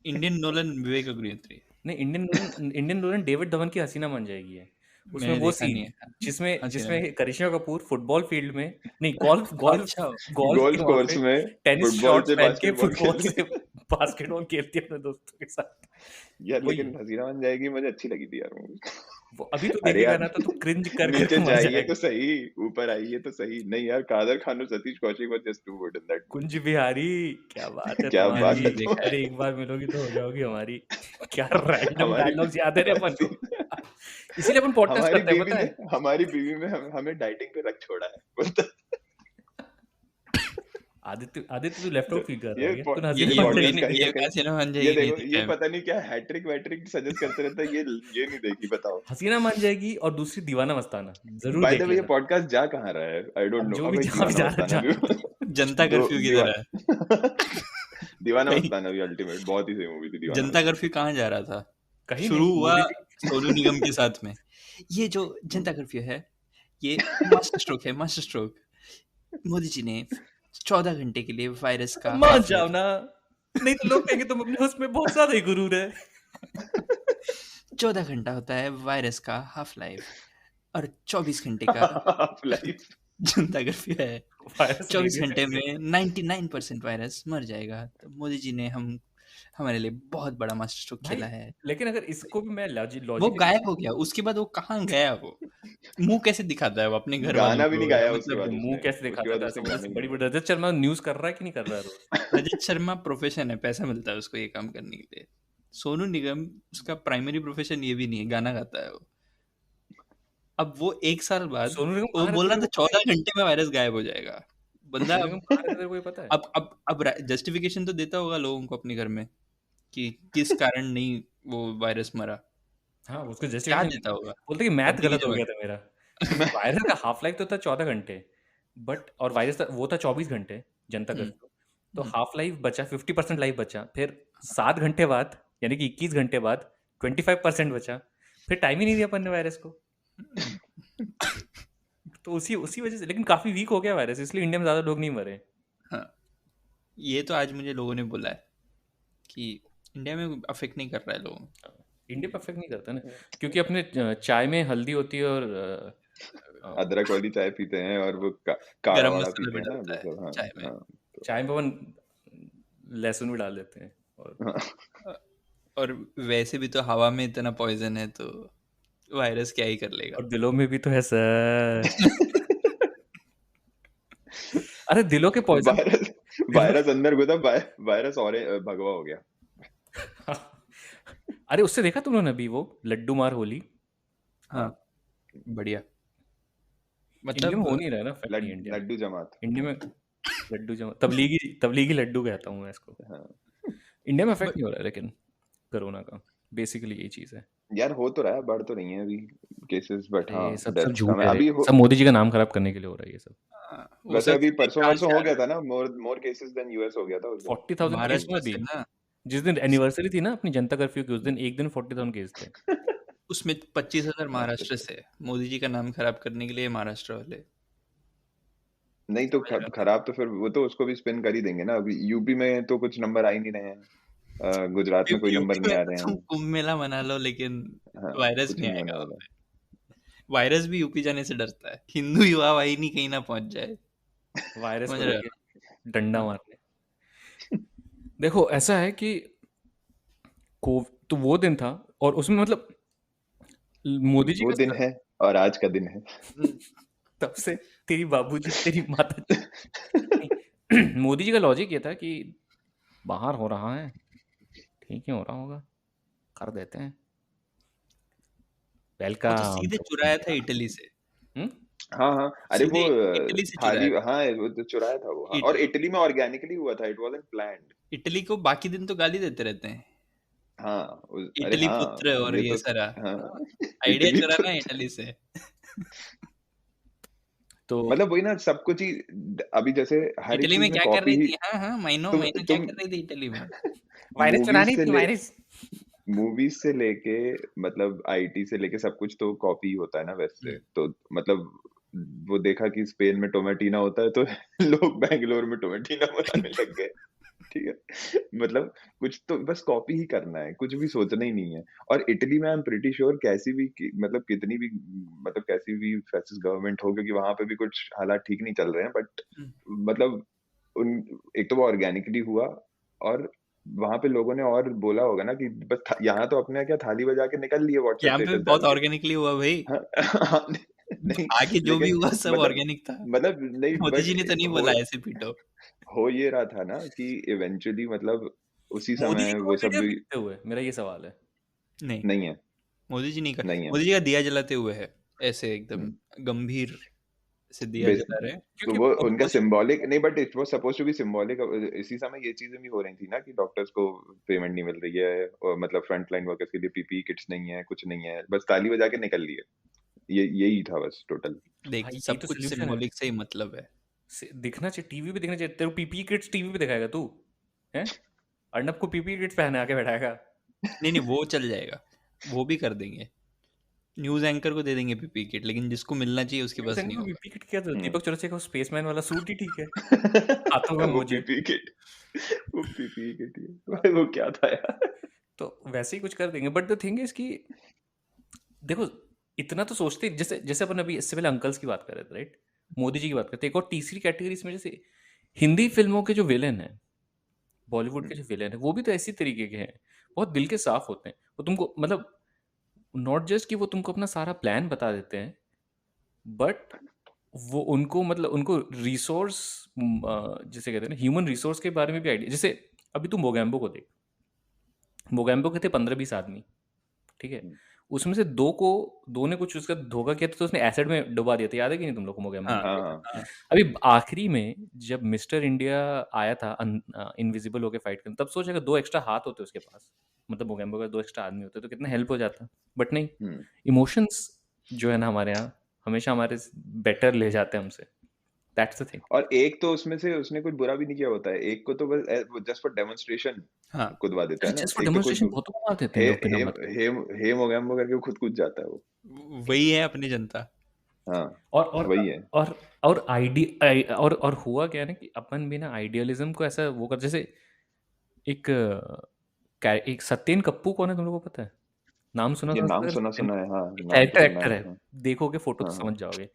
इंडियन नोलन विवेक अग्निहोत्री, नहीं, इंडियन नोलन डेविड धवन की हसीना मान जाएगी है। उसमें मैंने वो देखा नहीं सीन है। जिसमें हसीना जिसमें करिश्मा कपूर फुटबॉल फील्ड में, नहीं गोल्फ गोल्फ अच्छा गोल्फ गोल्फ के वहां कोर्स पे में टेनिस फुटबॉल शॉट्स से पहन के बास्केटबॉल फुटबॉल खेलते से बास्केटबॉल खेलती है अपने दोस्तों के साथ। यार, वही लेकिन हसीना बन जाएगी मुझे अच्छी लगी थी यार movie। वो अभी तो अरे देखेगा यार ना तो तू क्रिंज कर नीचे कर मर जाइए जाएगा। तो सही, ऊपर आइए तो सही। नहीं यार, कादर खान और Satish Kaushik were just too good in that. Kunj Bihari, क्या बात है क्या बात तुम्हारी, है देखा है। अरे एक बार मिलोगी तो हो जाओगी हमारी। क्या रैंडम हमारी डायलॉग्स याद है रे अपन को, इसीलिए अपन पॉडकास्ट हमारी करते हैं, बीवी पता ने है। हमारी बीवी में हमें डाइटिंग पे रख छोड़ा है बोलता। आदित्य तू लेफ्ट आउट फील कर रहा ये है क्या? तूने ये हसीना ये मान podcast जाएगी। कहीं ना ये कहीं हसीना मान ये जाएगी नहीं देखो, ये देखा है। पता नहीं क्या हैट्रिक वैट्रिक सजेस्ट करते रहता है, ये नहीं देखी, बताओ। हसीना मान जाएगी और दूसरी दीवाना मस्ताना जरूर बाय देख द वे ये लेना। पॉडकास्ट जा कहाँ रहा है, आई डोंट अब नो। जो अब भी एक जहाँ भी दीवाना जा रहा मस्ताना है, भी जनता दो कर्फ्यू की तरह दीवाना कहीं मस्ताना भी अल्टीमेट बहुत ही सही मूवी थी दीवाना जनता कर्फ्यू कहाँ जा रहा था? कहीं शुरू नहीं। हुआ मोदी जी सोनू निगम के साथ में, ये जो जनता कर्फ्यू है ये मास्टर स्ट्रोक है, मास्टर स्ट्रोक। मोदी जी ने 14 घंटे के लिए वायरस का मान half-life- जाओ ना, नहीं तो लोग कहेंगे तुम अपने उसमें बहुत ज्यादा ही गुरूर है। 14 घंटा होता है वायरस का हाफ लाइफ, और 24 घंटे का लाइफ। जनता कर्फ्यू है। वायरस 24 नहीं घंटे सकते। में 99% वायरस मर जाएगा। तो मोदी जी ने हमारे लिए बहुत बड़ा मास्टर स्ट्रोक भाई, खेला है। लेकिन अगर इसको भी मैं वो लॉजिक गायब हो गया, उसके बाद वो कहाँ गया? वो मुंह कैसे दिखाता है वो अपने घर वालों गाना भी को? नहीं गाया मतलब उसके बाद मुंह उसने, कैसे उसके दिखाता बाद था? उसने ऐसे गाना ही बड़ी नहीं बड़ी रजत शर्मा न्यूज कर रहा है कि नहीं कर रहा है रोज? रजत शर्मा प्रोफेशन है, पैसा मिलता है उसको ये काम करने के लिए। सोनू निगम उसका प्राइमरी प्रोफेशन ये भी नहीं है, गाना गाता है वो। अब वो 1 साल बाद सोनू निगम वो कहाँ बोल रहता रहा है, था 14 घंटे में वायरस गायब हो जाएगा। बंदा सोनू निगम कहाँ रहता है, कोई पता है? अब जस्टिफिकेशन तो देता होगा लोगों को अपने घर में कि किस कारण नहीं वो वायरस मरा, हाँ, उसको क्या जस्टिफिकेशन देता होगा? बोलते कि मैथ तब भी गलत हो जवाब गया था मेरा। वायरस का हाफ लाइफ तो था 14 घंटे, बट और वायरस वो था 24 घंटे जनता कर्फ्यू, तो हाफ लाइफ बचा 50% लाइफ बचा, फिर 7 घंटे बाद यानी कि 21 घंटे बाद 25% बचा, फिर टाइम ही नहीं दिया अपन ने वायरस को। तो उसी उसी वजह से, लेकिन काफी वीक हो गया वायरस, इसलिए इंडिया में ज्यादा लोग नहीं मरे। हाँ, ये तो आज मुझे लोगों ने बोला है कि इंडिया में अफेक्ट नहीं कर रहा है लोगों को। इंडिया परफेक्ट नहीं करता ना, क्योंकि अपने चाय में हल्दी होती है और अदरक वाली चाय पीते हैं और वो काढ़ा गरम वाला मसाला पीते भी हैं ना डलता वो है सब। हाँ चाय में। हाँ चाय में अपन लहसुन भी डाल देते हैं। और और वैसे भी तो हवा में इतना पॉइजन है, तो वायरस क्या ही कर लेगा। और दिलों में भी तो है सर। अरे दिलों के पॉइजन वायरस वायरस अंदर घुसा, वायरस और भगवा हो गया। अरे उससे देखा तुम लोगों ने अभी वो लड्डू मार होली? हाँ बढ़िया। इंडिया में हो मतलब नहीं रहा है ना fact नहीं इंडिया में। लड्डू जमात। इंडिया में लड्डू जमा तबलीगी लड्डू कहता हूँ मैं इसको। हाँ इंडिया में अफेक्ट नहीं हो रहा है लेकिन कोरोना का बेसिकली यही चीज है। यार, हो तो रहा है, बढ़ तो रही है अभी केसेस, बट हाँ ये सब डेथ्स झूठ कम है है अभी रे। सब मोदी जी का नाम खराब करने के लिए हो रहा है ये सब। वो वैसे सच अभी में परसों चार वरसों हो चार गया था ना, मोर केसेस देन यूएस हो गया था उस दिन। 40,000 केस महाराष्ट्र हुआ से थी ना, जिस दिन एनिवर्सरी थी ना अपनी जनता कर्फ्यू की, उस दिन एक दिन 40,000 केस थे। उसमें 25,000 महाराष्ट्र से। मोदी जी का नाम खराब करने के लिए महाराष्ट्र वाले। नहीं तो खराब तो फिर वो तो उसको भी स्पिन कर ही देंगे ना। अभी यूपी में तो कुछ नंबर आ ही नहीं रहे हैं, गुजरात में कोई नंबर यूपी नहीं में आ तो रहे तुम हैं। कुंभ मेला मना लो, लेकिन हाँ, वायरस कुछ नहीं नहीं आएगा होने वहाँ वाला। पे। वायरस भी यूपी जाने से डरता है। हिंदू युवा वही नहीं कहीं ना पहुंच जाए। वायरस समझ को रहे लेके डंडा मारने। देखो ऐसा है कि तो वो दिन था और उसमें मतलब मोदी जी वो का दिन है और आज का दिन है। तब से तेरी बाबूजी तेरी माता जी नहीं, मोदी जी का लॉजिक ये था कि बाहर हो रहा है, ठीक ही हो रहा होगा, कर देते हैं। वो तो वेलकम सीधे चुराया था इटली से। हाँ हाँ, अरे वो सीधे इटली से थाली, चुराया था। हाँ वो तो चुराया था वो। हाँ, और इटली में ऑर्गेनिकली हुआ था, इट वाजंट प्लान्ड। इटली को बाकी दिन तो गाली देते रहते हैं, हाँ अरे इटली हाँ, पुत्र और ये ये तो सारा। हाँ आइडिया इटली चुराना है पुत्र। इटली से। तो मतलब वही ना, सब कुछ ही अभी जैसे हर एक इटली में चीज में क्या कर कॉपी रही ही। थी? हाँ हाँ, महीनों तुम महीनों क्या तुम कर रही थी इटली में? वायरस मूवीज चुरानी से थी, ले वायरस। मूवीज से लेके मतलब आईटी से लेके सब कुछ तो कॉपी होता है ना वैसे तो। मतलब वो देखा कि स्पेन में टोमेटीना होता है तो लोग बैंगलोर में टोमेटीना बनाने लग गए। ठीक है, मतलब कुछ तो बस कॉपी ही करना है, कुछ भी सोचना ही नहीं है। और इटली में आई एम प्रीटी श्योर कैसी भी मतलब कितनी भी मतलब कैसी भी फैसिस्ट गवर्नमेंट हो, क्योंकि वहां पे भी कुछ हालात ठीक नहीं चल रहे हैं, बट मतलब उन एक तो वो ऑर्गेनिकली हुआ, और वहां पे लोगों ने और बोला होगा ना कि बस यहाँ तो अपने क्या थाली बजा के निकल लिए व्हाट्सएप यहाँ पे भी स्टेटस बहुत डाल के। ऑर्गेनिकली हुआ भाई। हाँ, हाँ, नहीं आगे जो भी लेकिन हुआ सब मतलब ऑर्गेनिक था। मतलब नहीं, मोदी बट जी ने तो नहीं बोला ऐसे पीटो। हो ये रहा था ना कि इवेंचुअली मतलब उसी मोदी जी समय को वो सब वीडियो जो देखते हुए मेरा ये सवाल है। नहीं, नहीं है, मोदी जी नहीं कर। नहीं है मोदी जी का दिया जलाते हुए है, ऐसे एकदम गंभीर से दिया बेस, जला रहे हैं। तो क्योंकि वो अभी उनका कुछ सिंबॉलिक नहीं, but it was suppose to be symbolic. इसी समय ये चीजें भी हो रही थी ना कि डॉक्टर्स को पेमेंट नहीं मिल रही है, और मतलब फ्रंट लाइन वर्कर्स के लिए पीपीई किट्स नहीं है, कुछ नहीं है, बस ताली बजा के निकल लिए। यही था बस टोटल। देख, भाई यही सब तो कुछ solution है। सिंबॉलिक से ही मतलब है। दिखना चाहिए, टीवी पे दिखना चाहिए। तेरे को पीपीई किट्स टीवी पे दिखाएगा तू हैं? अर्नब को पीपीई किट्स पहना के बैठाएगा। नहीं नहीं, वो चल जाएगा, वो भी कर देंगे। न्यूज एंकर को दे देंगे पीपी किट, लेकिन जिसको मिलना चाहिए उसके पास नहीं होगा। पीपीई किट क्या था? दीपक चौरसिया का स्पेसमैन वाला सूट ही ठीक है। हाथों में वो मोजे। पीपीई किट, वो पीपीई किट भाई वो क्या था यार। तो वैसे ही कुछ कर देंगे, बट द थिंग इज कि देखो इतना तो सोचते, जैसे जैसे अपन अभी इससे पहले अंकल्स की बात कर रहे थे, राइट? मोदी जी की बात करते हैं। एक और तीसरी कैटेगरी इसमें जैसे हिंदी फिल्मों के जो विलेन हैं, बॉलीवुड के जो विलेन है, वो भी तो ऐसी तरीके के हैं, बहुत दिल के साफ होते हैं। वो तुमको मतलब नॉट जस्ट कि वो तुमको अपना सारा प्लान बता देते हैं, बट वो उनको मतलब उनको रिसोर्स जिसे कहते हैं ना, ह्यूमन रिसोर्स के बारे में भी आइडिया। जैसे अभी तुम मोगैम्बो को देख, मोगैम्बो के थे 15-20 आदमी, ठीक है? उसमें से दो ने कुछ उसका धोखा किया तो उसने एसिड में डुबा दिया था, याद है कि नहीं तुम लोग को मोगैम्बो? हाँ हाँ अभी आखिरी में जब मिस्टर इंडिया आया था इनविजिबल होके फाइट करने, तब सोचा कि 2 एक्स्ट्रा हाथ होते उसके पास, मतलब मोगैम्बो का 2 एक्स्ट्रा आदमी होते तो कितना हेल्प हो जाता, बट नहीं। इमोशंस जो है ना हमारे यहाँ हमेशा हमारे बेटर ले जाते हैं हमसे। That's the thing. और एक तो उसमें से उसने कुछ बुरा भी नहीं किया होता है, एक को तो बस जस्ट फॉर डेमोन्स्ट्रेशन हाँ, कुदवा देता है ना। जस्ट फॉर एक तो कुछ डेमोन्स्ट्रेशन बहुत मार देते हैं लोग बिना हेम मतलब। हेम हेम मोगैम्बो करके वो खुद कूद जाता है वो। वही है अपनी जनता। हाँ और वही है। और हुआ क्या है ना कि अपन भी ना आइडियलिज्म को ऐसा वो कर, जैसे एक सत्येन कप्पू कौन है तुम लोगों को पता है? नाम सुना ये था नाम उसका? सुना है, हाँ नाम तो कैरेक्टर सुना एक्टर है। है, हाँ देखोगे फोटो तो हाँ हाँ। समझ जाओगे।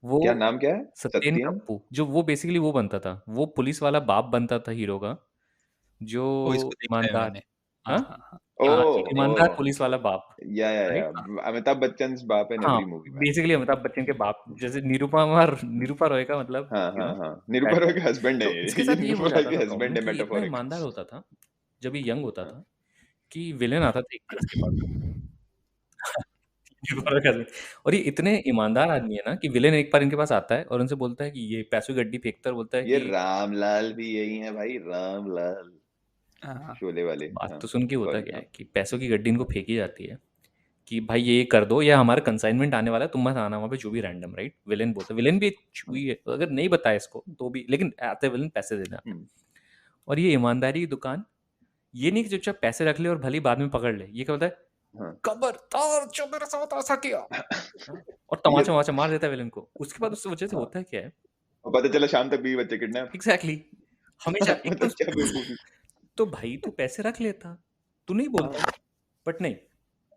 वो क्या नाम क्या है? सत्येन सत्येन? कप्पू, जो वो बेसिकली वो बनता था, वो पुलिस वाला बाप बनता था हीरो का, जो वो इसको देखा है ईमानदार। मैंने। हाँ हाँ हाँ हाँ, Oh, ईमानदार oh, पुलिस वाला बाप, yeah. राइट? अमिताभ बच्चन बाप in हाँ, every movie में. बेसिकली अमिताभ बच्चन के बाप, जैसे निरूपा रॉय का मतलब हाँ यू नो हाँ हाँ. निरूपा रॉय दैट। के husband है तो ये. इसके ये साथ ये हो निरूपा रॉय जाता के था husband प्रॉब्लम है कि इतना metaphorically. ईमानदार होता था जब ये यंग होता था कि विलेन आता था एक दिन इसके पास निरूपा रॉय का husband। और ये इतने ईमानदार आदमी है ना कि विलेन एक बार इनके पास आता है और उनसे बोलता है कि ये पैसों की गड्डी फेंकता है, बोलता है ये कि रामलाल भी यही है भाई, रामलाल हाँ शोले वाले. बात हाँ, तो सुन के होता sorry, क्या हाँ. है कि पैसों की गड्डी इनको फेंकी जाती है कि भाई ये कर दो या हमारा कंसाइनमेंट आने वाला है, तुम मत आना वहाँ पे जो भी रैंडम, राइट? विलेन बोलता है, विलेन भी एक छुई है, अगर नहीं बताया इसको तो भी, लेकिन आते विलेन पैसे देने आते हैं। हम्म, और ये ईमानदारी की दुकान, ये नहीं कि चुपचाप पैसे रख ले और भली बाद में पकड़ ले, ये क्या होता है, हाँ. खबरदार जो मेरे साथ ऐसा किया, और तमाचा वमाचा मार देता है विलेन को। उसके बाद उससे वजह से हाँ. होता है क्या है, और पता चला शाम तक 20 बच्चे किडनैप. एग्जैक्टली हमेशा एकदम मतलब क्या बेवकूफी. तो भाई तू पैसे रख लेता, तू नहीं बोलता, बट नहीं,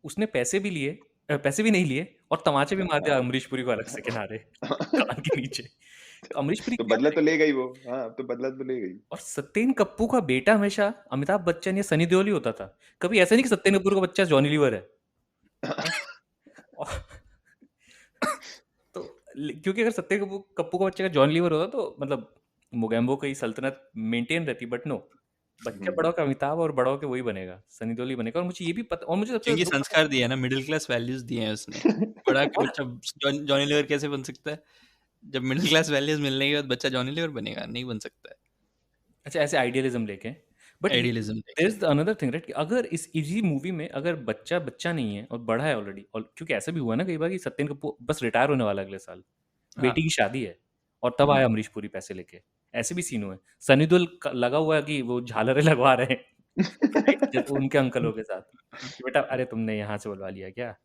उसने पैसे भी लिए, पैसे भी नहीं लिए और तमाचे भी मार दिया अमरीश पुरी को अलग से किनारे कान के नीचे। तो अमरीश पुरी तो क्या बदला तो करेगा? ले गई वो. हाँ, अब तो बदला तो ले गई. और सत्येन कप्पू का बेटा हमेशा अमिताभ बच्चन या सनी देओल ही होता था। कभी ऐसा नहीं कि सत्येन कपूर का बच्चा जॉनी लीवर है। और- तो क्योंकि अगर सत्येन कप्पू का बच्चे का जॉनी लीवर होता तो मतलब मोगैम्बो की सल्तनत मेंटेन रहती, बट नो, बच्चा बड़ा होकर अमिताभ और बड़ा होकर वही बनेगा, सनी देओल ही बनेगा। और मुझे ये भी पता, और मुझे सबसे क्योंकि दुख पता है संस्कार दिया है ना, मिडिल क्लास वैल्यूज दिए हैं उसने। बड़ा कि और बच्चा जॉनी लीवर कैसे बन सकता है? जब मिडिल क्लास वैल्यूज मिलने के बाद बच्चा जॉनी लीवर बनेगा? नहीं बन सकता है। अच्छा ऐसे आइडियलिज्म लेके, but idealism there is another thing right, कि अगर इस इसी मूवी में अगर बच्चा बच्चा नहीं है और बड़ा है ऑलरेडी, और क्योंकि ऐसा भी हुआ ना कई बार कि सत्येन कपूर बस रिटायर होने वाला अगले साल, बेटी की शादी है और तब आया अमरीश पुरी पैसे लेके, ऐसे भी सीन हुए। सनी देओल लगा हुआ है कि वो झालरें लगवा रहे हैं right? जब उनके अंकलों के साथ कि बेटा अरे तुमने यहाँ से बुलवा लिया क्या,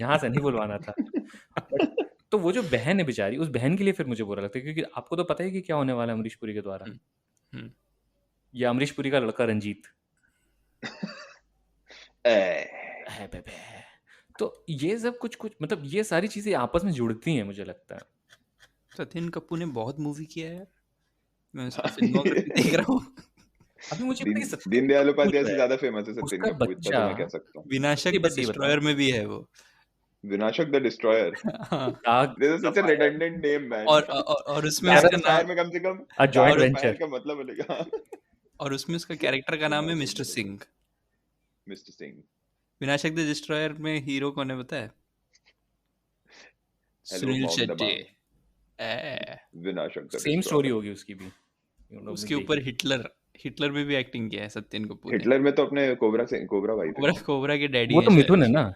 यहाँ से नहीं बुलवाना था। But तो वो जो बहन है बेचारी, उस बहन के लिए फिर मुझे बुरा लगता है, क्योंकि आपको तो पता है कि क्या होने वाला है अमरीश पुरी के द्वारा, या अमरीश पुरी का लड़का रंजीत है बेबे। तो ये सब कुछ कुछ मतलब ये सारी चीजें आपस में जुड़ती हैं मुझे लगता है। सत्येन कपूर ने बहुत मूवी किया है यार, मैं उसकी फिल्मोग्राफी देख रहा हूँ। अभी मुझे पता है कि सत्येन दीनदयाल कपूर उपाध्याय से है, ज्यादा फेमस है सत्येन उसका कपूर, इतना तो मैं बच्चा कह सकता हूँ. विनाशक ये द बस ये डिस्ट्रॉयर में भी है वो। विनाशक द डिस्ट्रॉयर. हाँ। दाग This is the such a fire, redundant name, man. और उसमें Car उसका of Fire नाम, में कम से कम अ Car joint of venture. Fire का मतलब बोलेगा. और उसमें उसका कैरेक्टर का नाम है मिस्टर सिंह। मिस्टर सिंह. विनाशक द डिस्ट्रॉयर में हीरो कौन है पता है? Hello, Sunil Mom Shetty. Dama. विनाशक द सेम स्टोरी होगी उसकी भी, उसके ऊपर हिटलर में भी एक्टिंग किया है सत्येन कपूर ने। हिटलर में तो अपने कोबरा भाई थे. कोबरा के डैडी वो तो हैं मिथुन है शायद। ना,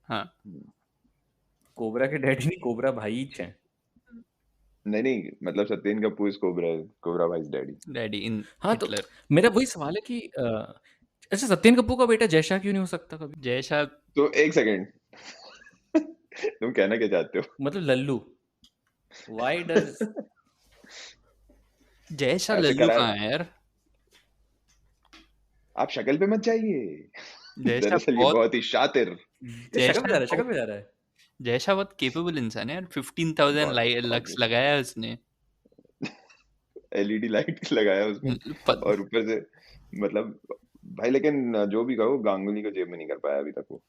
हाँ कोबरा के डैडी नहीं, कोबरा भाई ही हैं। नहीं मतलब सत्येन कपूर इज कोबरा भाई's डैडी. डैडी इन हाँ तो हिटलर। मेरा वही सवाल है कि अच्छा सत्येन कपूर का बेटा जयशाह क्यों नहीं हो सकता कभी? जयशाह तो एक सेकंड. तुम कहना क्या चाहते हो? मतलब लल्लू, व्हाई डज जयशाह ऐसे लल्लू करा- कहाँ है यार? आप शक्ल पे मत जाइए. जयशाह दरअसल ये बहुत बहुत ही शातिर. शक्ल पे जा रहा है, शक्ल पे जा रहा है। जयशाह बहुत केपेबल इंसान है यार। 15,000 बहुत लक्स लगाया है उसने। एलईडी लाइट लगाया उसमें. और ऊपर से मतलब भाई, लेकिन जो भी कहो गांगुली को जेब में नहीं कर पाया अभी तक वो.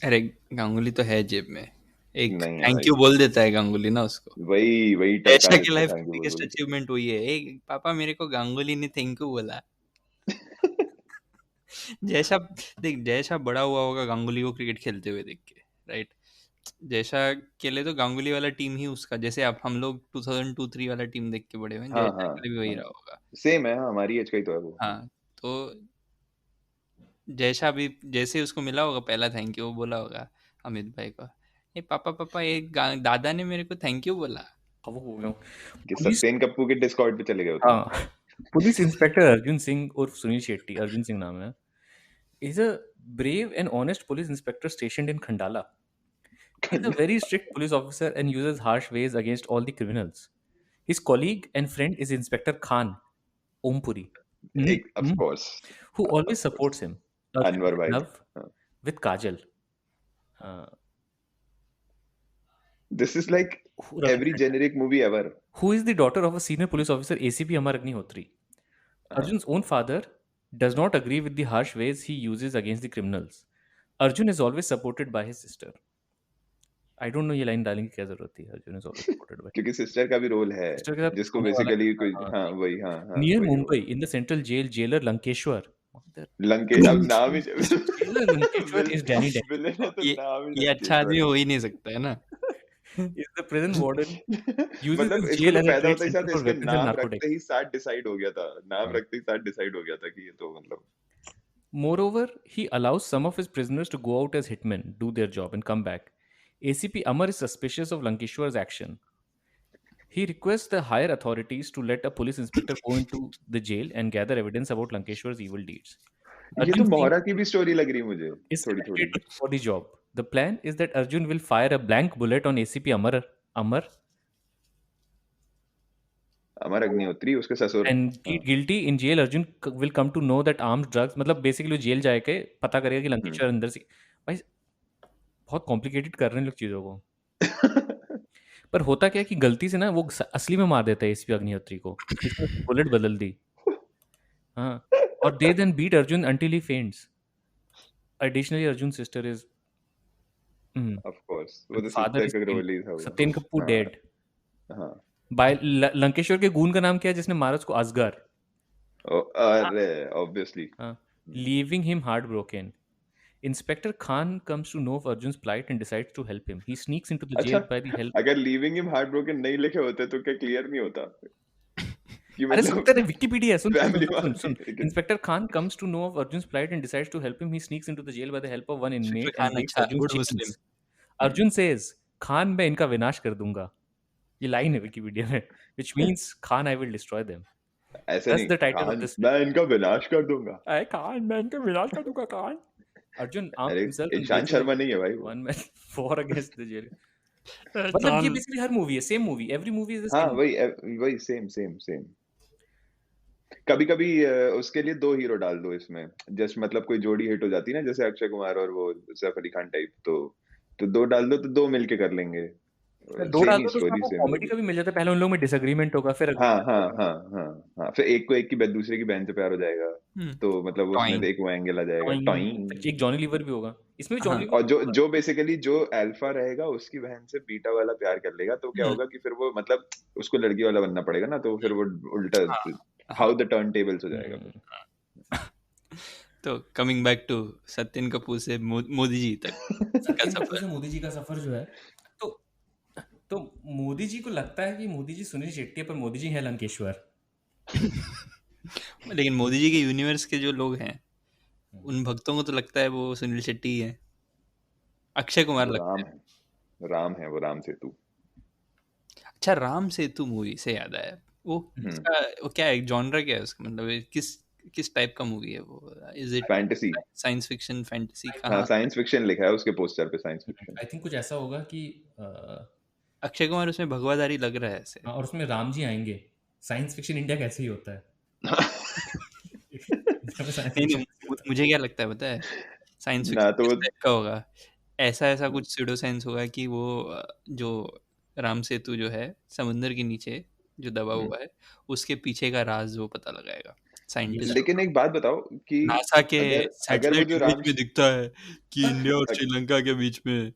अरे गांगुली तो है जेब में, एक नहीं है थैंक भाई. यू बोल देता है गांगुली ना उसको। वही टका जयशाह की देता लाइफ thank you बिगेस्ट बोल बोल. अचीवमेंट वही है, ए पापा मेरे को गांगुली ने थैंक यू बोला। जयशाह देख, जयशाह बड़ा हुआ होगा गांगुली को क्रिकेट खेलते हुए देख के, राइट? जयशाह के लिए तो गांगुली वाला टीम ही उसका, जैसे अब हम लोग 2002-3 वाला टीम देख के बड़े हुए हैं, हाँ जयशाह हाँ के लिए भी वही हाँ. रहा होगा। सेम है. हाँ, हमारी एज का ही तो है वो. हाँ, तो जयशाह भी जैसे उसको मिला होगा पहला थैंक यू, बोला होगा अमित भाई को, ए पापा पापा एक दादा ने मेरे को थैंक यू बोला। अब वो हो गया कि पुलिस, सत्येन कपूर के डिस्कॉर्ड पे चले गए होते. हाँ पुलिस इंस्पेक्टर अर्जुन सिंह उर्फ सुनील शेट्टी, अर्जुन सिंह नाम है, is a brave and honest police inspector stationed in Khandala. He's a very strict police officer and uses harsh ways against all the criminals. His colleague and friend is Inspector Khan Ompuri, Of course. who always supports him. Anwar bhai. Love with Kajal. This is like every generic movie ever. Who is the daughter of a senior police officer, ACP Amar Agnihotri. Arjun's own father does not agree with the harsh ways he uses against the criminals. Arjun is always supported by his sister. I don't know ये लाइन डालने की क्या जरूरत थी. Arjun is always supported by क्योंकि सिस्टर का भी रोल है sister के साथ जिसको होने वाला बेसिकली है. कोई हाँ, हाँ वही हाँ हाँ Near वही Mumbai, in the central jail, jailer Lankeshwar. Lankesh अब नाम ही Jailer Lankeshwar is Danny Depp. Villain है तो नाम ही ये अच्छा आदमी हो ही नहीं सकता है ना. Is the prison warden. Uses मतलब his इसको jail तो as a पैदा trade होते ही center साथ for इसके weapons and नाम narcotics. रखते ही साथ डिसाइड हो गया था नाम हाँ. रखते ही साथ डिसाइड हो गया था कि ये तो मतलब Moreover, he allows some of his prisoners to go out as hitmen, do their job, and come back. ACP Amar is suspicious of Lankeshwar's action. He requests the higher authorities to let a police inspector go into the jail and gather evidence about Lankeshwar's evil deeds. ये तो Arjun मोहरा की भी स्टोरी लग रही मुझे is थोड़ी थोड़ी selected for the job. The plan is that Arjun will fire a blank bullet on ACP Amar अमर अग्निहोत्री उसके ससुर and plead guilty. In jail, Arjun will come to know that armed drugs, मतलब basically वो जेल जाके पता करेगा कि लंकेश्वर अंदर से भाई बहुत कॉम्प्लिकेटेड कर रहे हैं लोग चीज़ों को. पर होता क्या है कि गलती से ना वो असली में मार देता है एसीपी अग्निहोत्री को. बुलेट बदल दी. हाँ. और they then beat Arjun until he faints. Additionally, Arjun's sister is of course वो तो father is सिस्टर का killed. रोल ही था वो सत्येन कपूर हाँ dead. हाँ बाय लंकेश्वर के गून का नाम क्या है जिसने मारा उसको? असगर. अरे ऑब्वियसली हाँ. Leaving him heartbroken. Inspector Khan comes to know of Arjun's plight and decides to help him. He sneaks into the अच्छा jail by the help. अगर लीविंग हिम हार्ट ब्रोकन नहीं लिखे होते तो क्या क्लियर नहीं होता कि अरे सुन मतलब तेरे Wikipedia soon family soon. Inspector Khan comes to know of Arjun's plight and decides to help him. He sneaks into the jail by the help of one inmate Khan and makes अच्छा Arjun's गुड chickens. मुस्लिम. Arjun says, Khan मैं इनका विनाश कर दूंगा. ये लाइन है विकिपीडिया में. Which means Khan I will destroy them. ऐसे That's नहीं the title of Khan this. मैं इनका विनाश कर दूंगा अरे Khan मैं इनका विनाश कर दूंगा Khan. Arjun arms अरे himself and Ishan wages Sharma नहीं है भाई वो one man war against the jail. मतलब ये बेसिकली हर मूवी है, same movie. Every movie is the हाँ सेम. वही सेम सेम सेम कभी कभी उसके लिए दो हीरो डाल दो इसमें जस्ट मतलब कोई जोड़ी हिट हो जाती है ना जैसे अक्षय कुमार और वो सैफ अली खान टाइप तो दो डाल दो तो दो मिलके कर लेंगे दो सेम डाल ही दो तो उसमें स्टोरी आपको सेम कॉमेडी का भी मिल जाता है. पहले उन लोगों में डिसएग्रीमेंट होगा, फिर हाँ agreement हाँ होगा. हाँ हाँ हाँ फिर एक को एक की दूसरे की बहन से प्यार हो जाएगा तो मतलब उसमें टॉइंग. एक वो एंगल आ जाएगा टॉइंग. टॉइंग एक जॉनी लीवर भी होगा इसमें भी. हाँ. जॉनी और लीवर जो बेसिकली जो अल्फा रहेगा उसकी बहन से बीटा वाला प्यार कर लेगा तो क्या होगा कि फिर वो मतलब उसको लड़की वाला बनना पड़ेगा ना तो फिर वो उल्टा हाउ द टर्न टेबल्स हो जाएगा फिर. तो कमिंग बैक टू सत्येन कपूर से मोदी जी तक का सत्येन सफर. कपूर से मोदी जी का सफर जो है तो मोदी जी को लगता है कि मोदी जी सुनील शेट्टी है पर मोदी जी है लंकेश्वर. लेकिन मोदी जी के यूनिवर्स के जो लोग हैं उन भक्तों को तो लगता है वो सुनील शेट्टी ही है. अक्षय कुमार वो लगता है. राम है वो राम सेतु अच्छा राम सेतु मूवी से याद आया वो वो क्या है जॉनर क्या है उसका मतलब किस टाइप का मूवी है वो? Is it fantasy science fiction fantasy हाँ कहाँ? साइंस फिक्शन लिखा है उसके पोस्टर पे साइंस फिक्शन आई थिंक कुछ ऐसा होगा कि अक्षय कुमार उसमें भगवादारी लग रहा है ऐसे. और उसमें राम जी आएंगे. साइंस फिक्शन इंडिया कैसे ही होता है. नहीं मुझे क्या लगता है पता है साइंस ना तो फिक्शन टाइप का होगा. ऐसा कुछ स्यूडो साइंस होगा कि वो जो राम सेतु जो है समुंदर के नीचे जो दबा हुआ है उसके पीछे का राज वो पता लगाएगा साइंटिस्ट. लेकिन एक बात बताओ कि नासा के अगर वो सैटेलाइट जो इमेज में दिखता है कि इंडिया और श्रीलंका के बीच में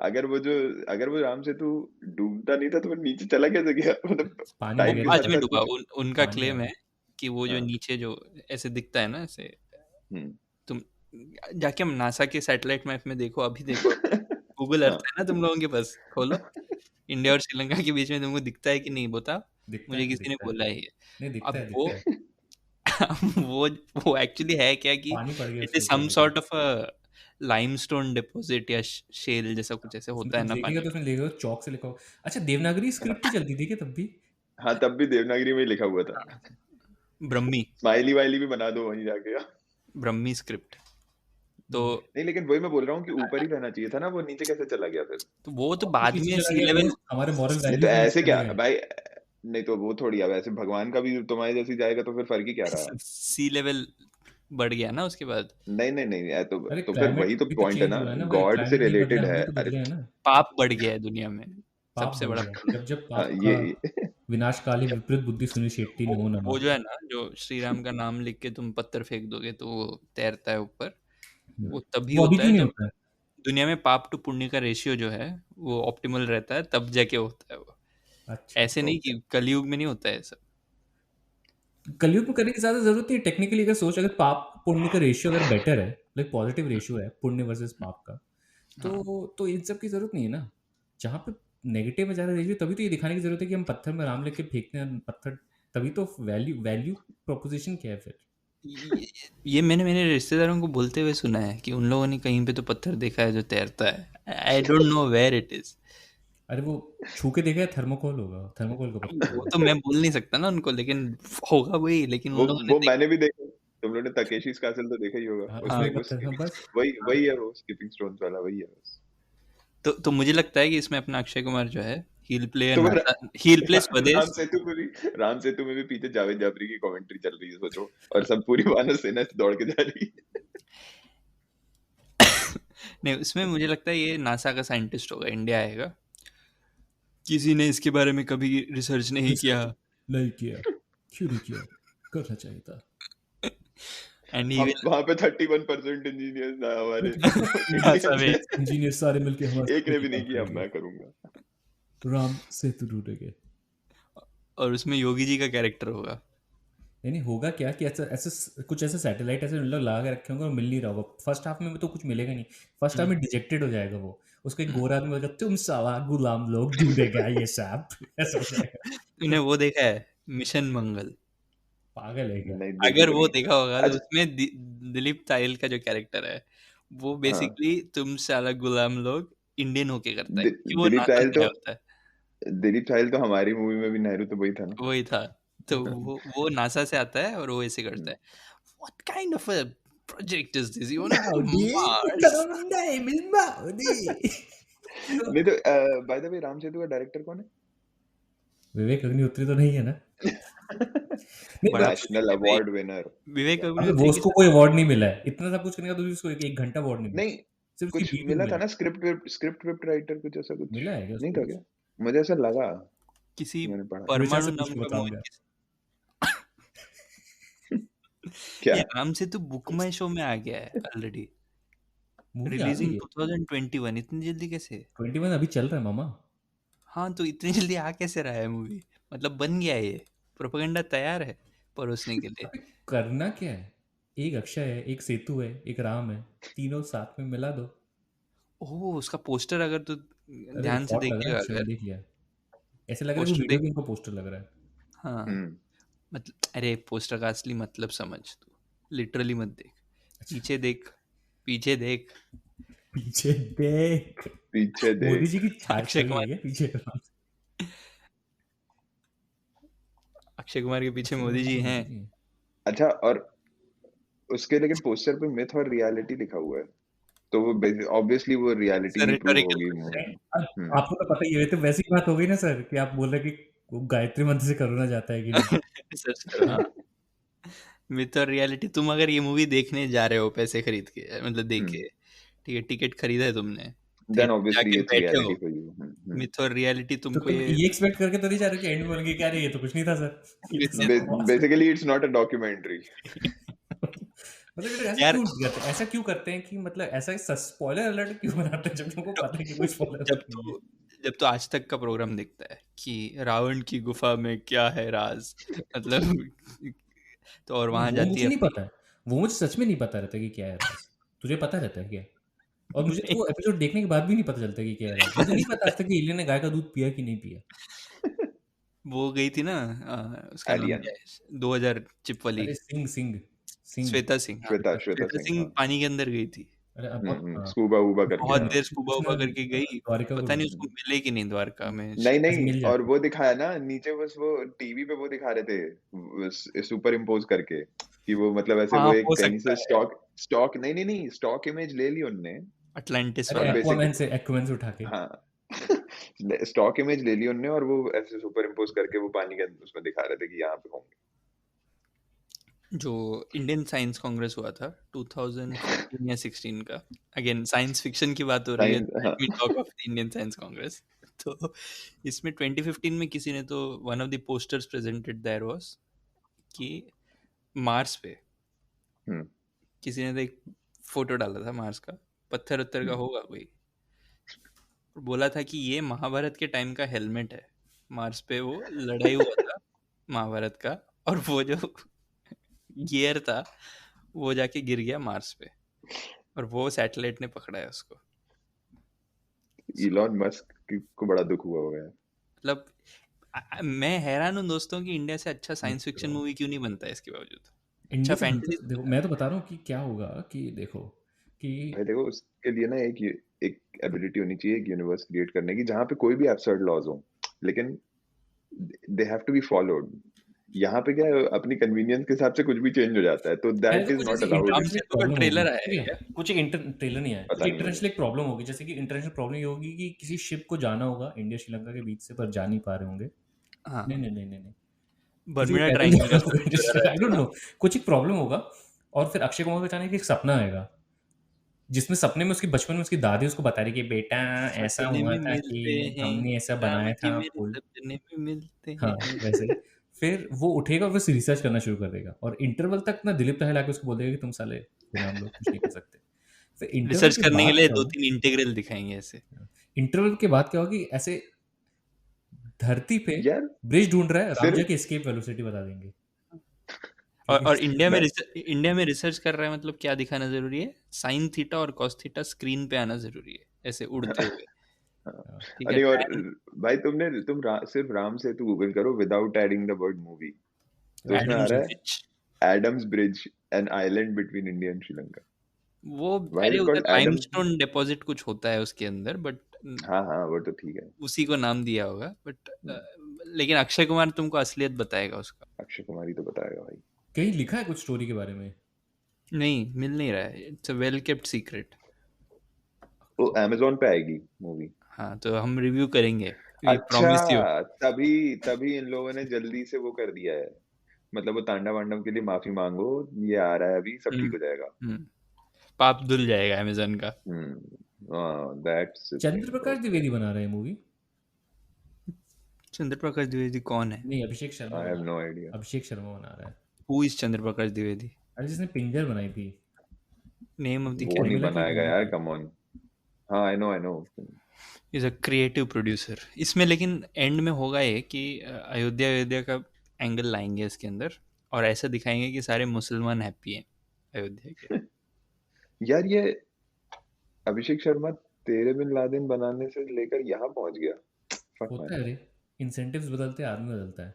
अगर वो राम सेतु डूबता नहीं था तो वो नीचे चला कैसे गया मतलब पानी टाइम में के गिरा आज साथ में साथ डूबा. कुछ उनका पानी क्लेम में. है कि वो जो हाँ नीचे जो ऐसे दिखता है ना ऐसे हम्म, तुम जाके हम नासा के सैटेलाइट मैप में देखो अभी देखो गूगल अर्थ हाँ है ना तुम लोगों के पास खोलो इंडिया और श्रीलंका के बीच में तुमको दिखता है कि नहीं बता. दिखता मुझे है किसी ने दिखता है बोला है ये. नहीं दिखता है अब वो दिखता है. वो एक्चुअली है क्या कि पानी पड़ गया इट उसके इज ऊपर सम लेकिन sort of a limestone deposit या शेल जैसा कुछ ऐसे उसमें होता है तुम ना देखेगा पानी तो उसमें लिखा चौक से लिखा हो. अच्छा देवनागरी स्क्रिप्ट ही चलती थी क्या तब भी? हाँ तब भी देवनागरी में ही लिखा हुआ था में. ब्रह्मी स्माइली वाइली भी बना दो वहीं जाके ब्रह्मी स्क्रिप्ट तो नहीं लेकिन वही मैं बोल रहा हूँ कि ऊपर ही रहना चाहिए था ना वो नीचे कैसे चला गया फिर वो तो और बाद पीछे में चला सी गया लेवल तो हमारे मॉरल नहीं तो वैल्यूज ऐसे चले क्या गए. भाई नहीं तो वो थोड़ी अब ऐसे भगवान का भी तुम्हारे जैसी जाएगा तो फिर फर्क ही क्या रहा सी लेवल बढ़ गया ना उसके बाद. नहीं तो अरे फिर क्लाइमेट वही तो भी तो पॉइंट है चेंज ना हुआ है ना भाई. गॉड से क्लाइमेट नहीं बदला रिलेटेड हम है भी तो अरे बदले हैं ना. पाप बढ़ गया है दुनिया में पाप सबसे बढ़ बड़ा गया. जब हाँ पाप ये विनाशकाली विपरीत बुद्धि सुनी शेट्टी नो वो नमः। जो है ना, जो श्री राम का नाम लिख के तुम पत्थर फेंक दोगे तो वो तैरता है ऊपर, वो तभी वो अभी होता क्यों है नहीं जब होता है? दुनिया में पाप टू पुण्य का रेशियो जो है वो ऑप्टिमल रहता है, तब जाके होता है वो। अच्छा, ऐसे नहीं कि कलयुग में नहीं होता है सब। कलयुग में करने की ज्यादा जरूरत नहीं है। टेक्निकली अगर सोच, अगर पाप पुण्य का रेशियो अगर बेटर है, लाइक पॉजिटिव रेशियो है पुण्य वर्सेस पाप का, तो इन सब की जरूरत नहीं है ना। जहाँ पे नेगेटिव में ज्यादा रेशियो, तभी तो ये दिखाने की जरूरत है कि हम पत्थर में राम लेके फेंकते हैं पत्थर, तभी तो वैल्यू प्रोपोजिशन क्या है फिर? ये मैंने मेरे रिश्तेदारों को बोलते हुए सुना है कि उन लोगों ने कहीं पे तो पत्थर देखा है जो तैरता है। I don't know where it is. अरे वो छू के देखा है, थर्मोकोल होगा, थर्मोकोल का पत्थर वो होगा। तो मैं बोल नहीं सकता ना उनको, लेकिन होगा वही। लेकिन उन लोगों ने वो मैंने भी देखा। तुम लोगों ने तकेशी's कैसल तो देखा ही होगा। हाँ, उसमें उसमें वो पत्थर, हाँ, बस। वही है, वो स्किपिंग स्टोन्स वाला वही है बस। तो मुझे लगता है कि इसमें अपना अक्षय कुमार जो है he'll play तो स्वदेश। राम सेतु में भी पीछे जावेद जाफरी की कमेंट्री चल रही है, सोचो, और सब पूरी वानर सेना दौड़ के जा रही है। नहीं, उसमें मुझे लगता है ये नासा का साइंटिस्ट होगा, इंडिया आएगा, किसी ने इसके बारे में कभी रिसर्च नहीं किया, नहीं किया, क्यों नहीं किया, करना चाहिए था। एंड ही वहां पे 31% इंजीनियर्स ना हमारे नासा में इंजीनियर सारे मिलके हमारे एक ने भी नहीं किया, मैं करूंगा। राम सेतु ढूंढेंगे। और उसमें योगी जी का कैरेक्टर होगा। नहीं होगा क्या कि ऐसा कुछ ऐसे सैटेलाइट ऐसे लोग लगा के रखे होंगे और मिल नहीं रहा होगा। फर्स्ट हाफ में तो कुछ मिलेगा नहीं, फर्स्ट हाफ में डिजेक्टेड हो जाएगा वो। उसको एक गोरा आदमी बोलेगा तुम साला गुलाम लोग ढूंढेगा ये सब, ऐसा हो जाएगा। तूने वो देखा है मिशन मंगल? पागल है क्या? नहीं अगर वो देखी। देखा होगा तो अच्छा, उसमें दिलीप तायल का जो कैरेक्टर है वो बेसिकली तुम साला गुलाम लोग इंडियन होके करता है, कि वो दिलीप नासा तायल से आया होता है। हमारी मूवी में भी नेहरू तो वही था ना। वही था। तो वो नासा से आता है और वो ऐसे करता है, what kind of a project is this, you want to Mars? नहीं तो by the way Ram Setu का डायरेक्टर कौन है? विवेक अग्निहोत्री तो नहीं है ना? National award winner. विवेक अबे वो अग्निहोत्री उसको कोई अवार्ड नहीं मिला है, इतना सब कुछ करने का तो भी उसको एक घंटा अवार्ड नहीं मिला। नहीं, सिर्फ उसकी कुछ वीडियो मिला में था ना, स्क्रिप्ट राइटर कुछ ऐसा कुछ मिला है क्या नहीं उसको? था क्या? मुझे ऐसा लगा, किसी मैंने पढ़ा। परमाणु से पूछ के नाम का बताऊंगा। मूवी। क्या? ये राम सेतु बुक माई शो में आ गया है ऑलरेडी, मूवी आ रिलीजिंग गई है 2021। इतनी जल्दी कैसे? 21 अभी चल रहा है मामा। हाँ, तो इतनी जल्दी आ कैसे रहा है मूवी? मतलब बन गया है, ये प्रोपेगेंडा तैयार है परोसने के लिए। अबे करना क्या है, एक अक्षय है, एक सेतु है, एक राम है, तीनों साथ में मिला दो। ओह, उसका पोस्टर अगर तो अरे ध्यान से hot लग रहा देखेगा है, अच्छा अगर, देख लिया, ऐसे लग रहा है पोस्टर कि वीडियो देख। गेम का पोस्टर लग रहा है। हाँ, हम्म, मतलब अरे पोस्टर का असली मतलब समझ तू, लिटरली मत देख। पीछे देख, पीछे देख। पीछे देख, पीछे मोदी देख। जी की छाप अक्षय चल रही है पीछे। अक्षय कुमार के पीछे मोदी जी हैं। अच्छा, और उसके लेकिन पोस्टर पे मिथ और रियलिटी लिखा हुआ है, तो वो ऑब्वियसली वो रियलिटी सर ही प्रूव rhetorical होगी मूवी में। आपको तो पता ही है, तो वैसी बात हो गई ना सर कि आप बोल रहे कि वो गायत्री मंत्र से करोना जाता है कि नहीं। सर्च करो। हाँ, मिथ और रियलिटी। तुम अगर ये मूवी देखने जा रहे हो पैसे खरीद के, मतलब देख के, ठीक है, टिकट खरीदा है तुमने, देन ऑब्वियसली जाके इट्स बैठे रियलिटी हो, फॉर यू। मिथ और रियलिटी तो तुमको तुम ये ये एक्सपेक्ट करके तो नहीं जा रहे कि एंड में बोलेंगे क्या रे ये तो कुछ नहीं था सर, ये तो सब बकवास है। Basically it's not a documentary. मतलब ये लोग ऐसा यार, क्यों करते हैं, ऐसा क्यों करते हैं कि मतलब ऐसा स्पॉइलर अलर्ट क्यों बनाते हैं जब तुमको पता है कि कोई स्पॉइलर जब अलर्ट नहीं है। जब तो आज तक का प्रोग्राम देखता है कि रावण की गुफा में क्या है राज, मतलब तो और वहां वो जाती मुझे है नहीं पता है, वो मुझे सच में नहीं पता रहता कि क्या है राज। तुझे पता रहता है क्या? और मुझे तो वो एपिसोड देखने के बाद भी नहीं पता चलता कि क्या है राज। मुझे नहीं पता आज तक कि एलियन ने गाय का दूध पिया कि नहीं पिया। वो गई थी ना, उसका नाम एलियन, क्या है, 2000 चिप वाली, अरे सिंह सिंह सिंह श्वेता सिंह। हाँ, श्वेता श्वेता सिंह, सिंह हाँ। पानी के अंदर गई थी, अरे बहुत हाँ, स्कूबा वूबा करके, बहुत हाँ। देर स्कूबा उबा करके गई, द्वारिका को पता नहीं ढूंढ उसको मिले कि नहीं द्वारका में। नहीं ऐसे मिल नहीं, जाता और वो दिखाया ना नीचे, बस वो टीवी पे वो दिखा रहे थे सुपर इम्पोज करके, कि वो मतलब ऐसे हाँ, वो एक हो कहीं सकता से है, स्टॉक नहीं स्टॉक इमेज ले ली उनने, अटलांटिस अरे और वाला। एक्वामैन से उठा के। हाँ स्टॉक इमेज ले ली उनने, और वो ऐसे सुपर इम्पोज करके वो पानी के उसमें दिखा रहे थे कि यहाँ पे होंगे। जो इंडियन साइंस कांग्रेस हुआ था 2015 या 16 का, अगेन साइंस फिक्शन की बात हो रही है, साइंस, हाँ। Let me talk of Indian Science Congress. तो इसमें 2015 में किसी ने तो one of the posters presented there was कि मार्स पे हम्म, किसी ने तो एक फोटो डाला था मार्स का, पत्थर उत्तर का होगा कोई, और बोला था कि ये महाभारत के टाइम का हेलमेट है। मार्स पे वो लड़ाई हुआ था महाभारत का, और वो जो गियर था वो जाके गिर गया मार्स पे, और वो सैटेलाइट ने पकड़ा है उसको। इलॉन मस्क को बड़ा दुख हुआ होगा यार। मतलब मैं हैरान हूँ दोस्तों कि इंडिया से अच्छा साइंस फिक्शन मूवी क्यों नहीं बनता है इसके बावजूद। अच्छा इंडिया से फैंटेसी देखो, मैं तो बता रहा हूँ कि क्या होगा कि देखो कि भाई देखो, उसके लिए ना एक एबिलिटी होनी चाहिए, एक यूनिवर्स क्रिएट करने की जहाँ पे कोई भी एब्सर्ड लॉज हो, लेकिन they have to be followed. यहाँ पे क्या है, अपनी कन्वीनियंस के हिसाब से कुछ भी चेंज हो जाता है, तो that is not allowed. Ram Setu का ट्रेलर आया है क्या? कुछ एक ट्रेलर नहीं आया, पता नहीं इंटरनेशनल एक प्रॉब्लम होगी, जैसे कि इंटरनेशनल प्रॉब्लम ये होगी कि किसी शिप को जाना होगा इंडिया श्रीलंका के बीच से, पर जा नहीं पा रहे होंगे। हाँ, नहीं नहीं नहीं नहीं नहीं, बर्मुडा किसी ट्रायंगल का को आई डोंट नो, कुछ एक प्रॉब्लम होगा, और फिर अक्षय कुमार को अचानक एक सपना आएगा जिसमें सपने में उसकी बचपन में उसकी दादी उसको बता रही कि बेटा ऐसा सपने हुआ में था मिलते कि हैं, हमने ऐसा राम बनाया जी था मेरे फूल। सपने में मिलते हाँ हैं। वैसे ही। फिर वो उठेगा और फिर रिसर्च करना शुरू कर देगा, और इंटरवल तक ना दिलीप तहल आके उसको बोल देगा कि तुम साले बिना हम लोग कुछ नहीं कर सकते। फिर इंटरवल रिसर्च के करने के बाद लिए क्या दो होगा, तीन इंटीग्रल दिखाएंगे ऐसे। इंटरवल के बाद क्या होगा कि ऐसे धरती पे यार ब्रिज ढूंढ रहा है, राम सिर्फ जाके एस्केप वेलोसिटी बता देंगे। और इंडिया में मैं इंडिया में रिसर्च कर रहा है, मतलब क्या दिखाना जरूरी है? साइन थीटा और कॉस थीटा स्क्रीन पे आना जरूरी है, ऐसे उड़ते हुए। हाँ, ठीक है, नहीं, और भाई सिर्फ राम सेतु गूगल करो without adding the word movie, तो उसमें आ एडम्स रहा है bridge. Adams bridge, an island between India and Sri. वो व्हाई इज अरे इट उधर कॉल्ड एडम्स? लाइमस्टोन डिपॉजिट कुछ होता है उसके अंदर, बट हाँ हाँ, वो तो ठीक है, उसी को नाम दिया होगा। बट लेकिन अक्षय कुमार तुमको असलियत बताएगा उसका। अक्षय कुमार ही तो बताएगा भाई। कहीं लिखा है कुछ स्टोरी के बारे में? नहीं, मिल नहीं रहा है, it's a well kept secret. वो अमेज़न पे आएगी मूवी। हाँ, तो हम रिव्यू करेंगे, वी प्रॉमिस यू। अच्छा, तभी इन लोगों ने जल्दी से वो कर दिया है, मतलब वो तांडव वांडव के लिए माफी मांगो, ये आ रहा है अभी, सब ठीक हो जाएगा। पाप धुल जाएगा अमेज़न का। दैट्स चंद्र प्रकाश द्विवेदी बना रहे हैं मूवी? चंद्र प्रकाश द्विवेदी कौन है? नहीं, अभिषेक शर्मा आई हैव बना नो रहा है। आइडिया। अभिषेक शर्मा बना रहा है। हु इज चंद्र प्रकाश द्विवेदी? अरे जिसने पिंजर बनाई थी, नेम ऑफ द वो नहीं उर्मिला की बनाएगा बहन यार, थी। Come on. हाँ, I know. Is a creative producer इसमें। लेकिन एंड में होगा ये कि अयोध्या का एंगल लाएंगे इसके अंदर, और ऐसा दिखाएंगे कि सारे मुसलमान हैप्पी हैं अयोध्या के। यार ये अभिषेक शर्मा तेरे बिन लादेन बनाने से लेकर यहाँ पहुंच गया। Fuck होता man. है रे, इंसेंटिव्स बदलते हैं, आदमी बदलता है,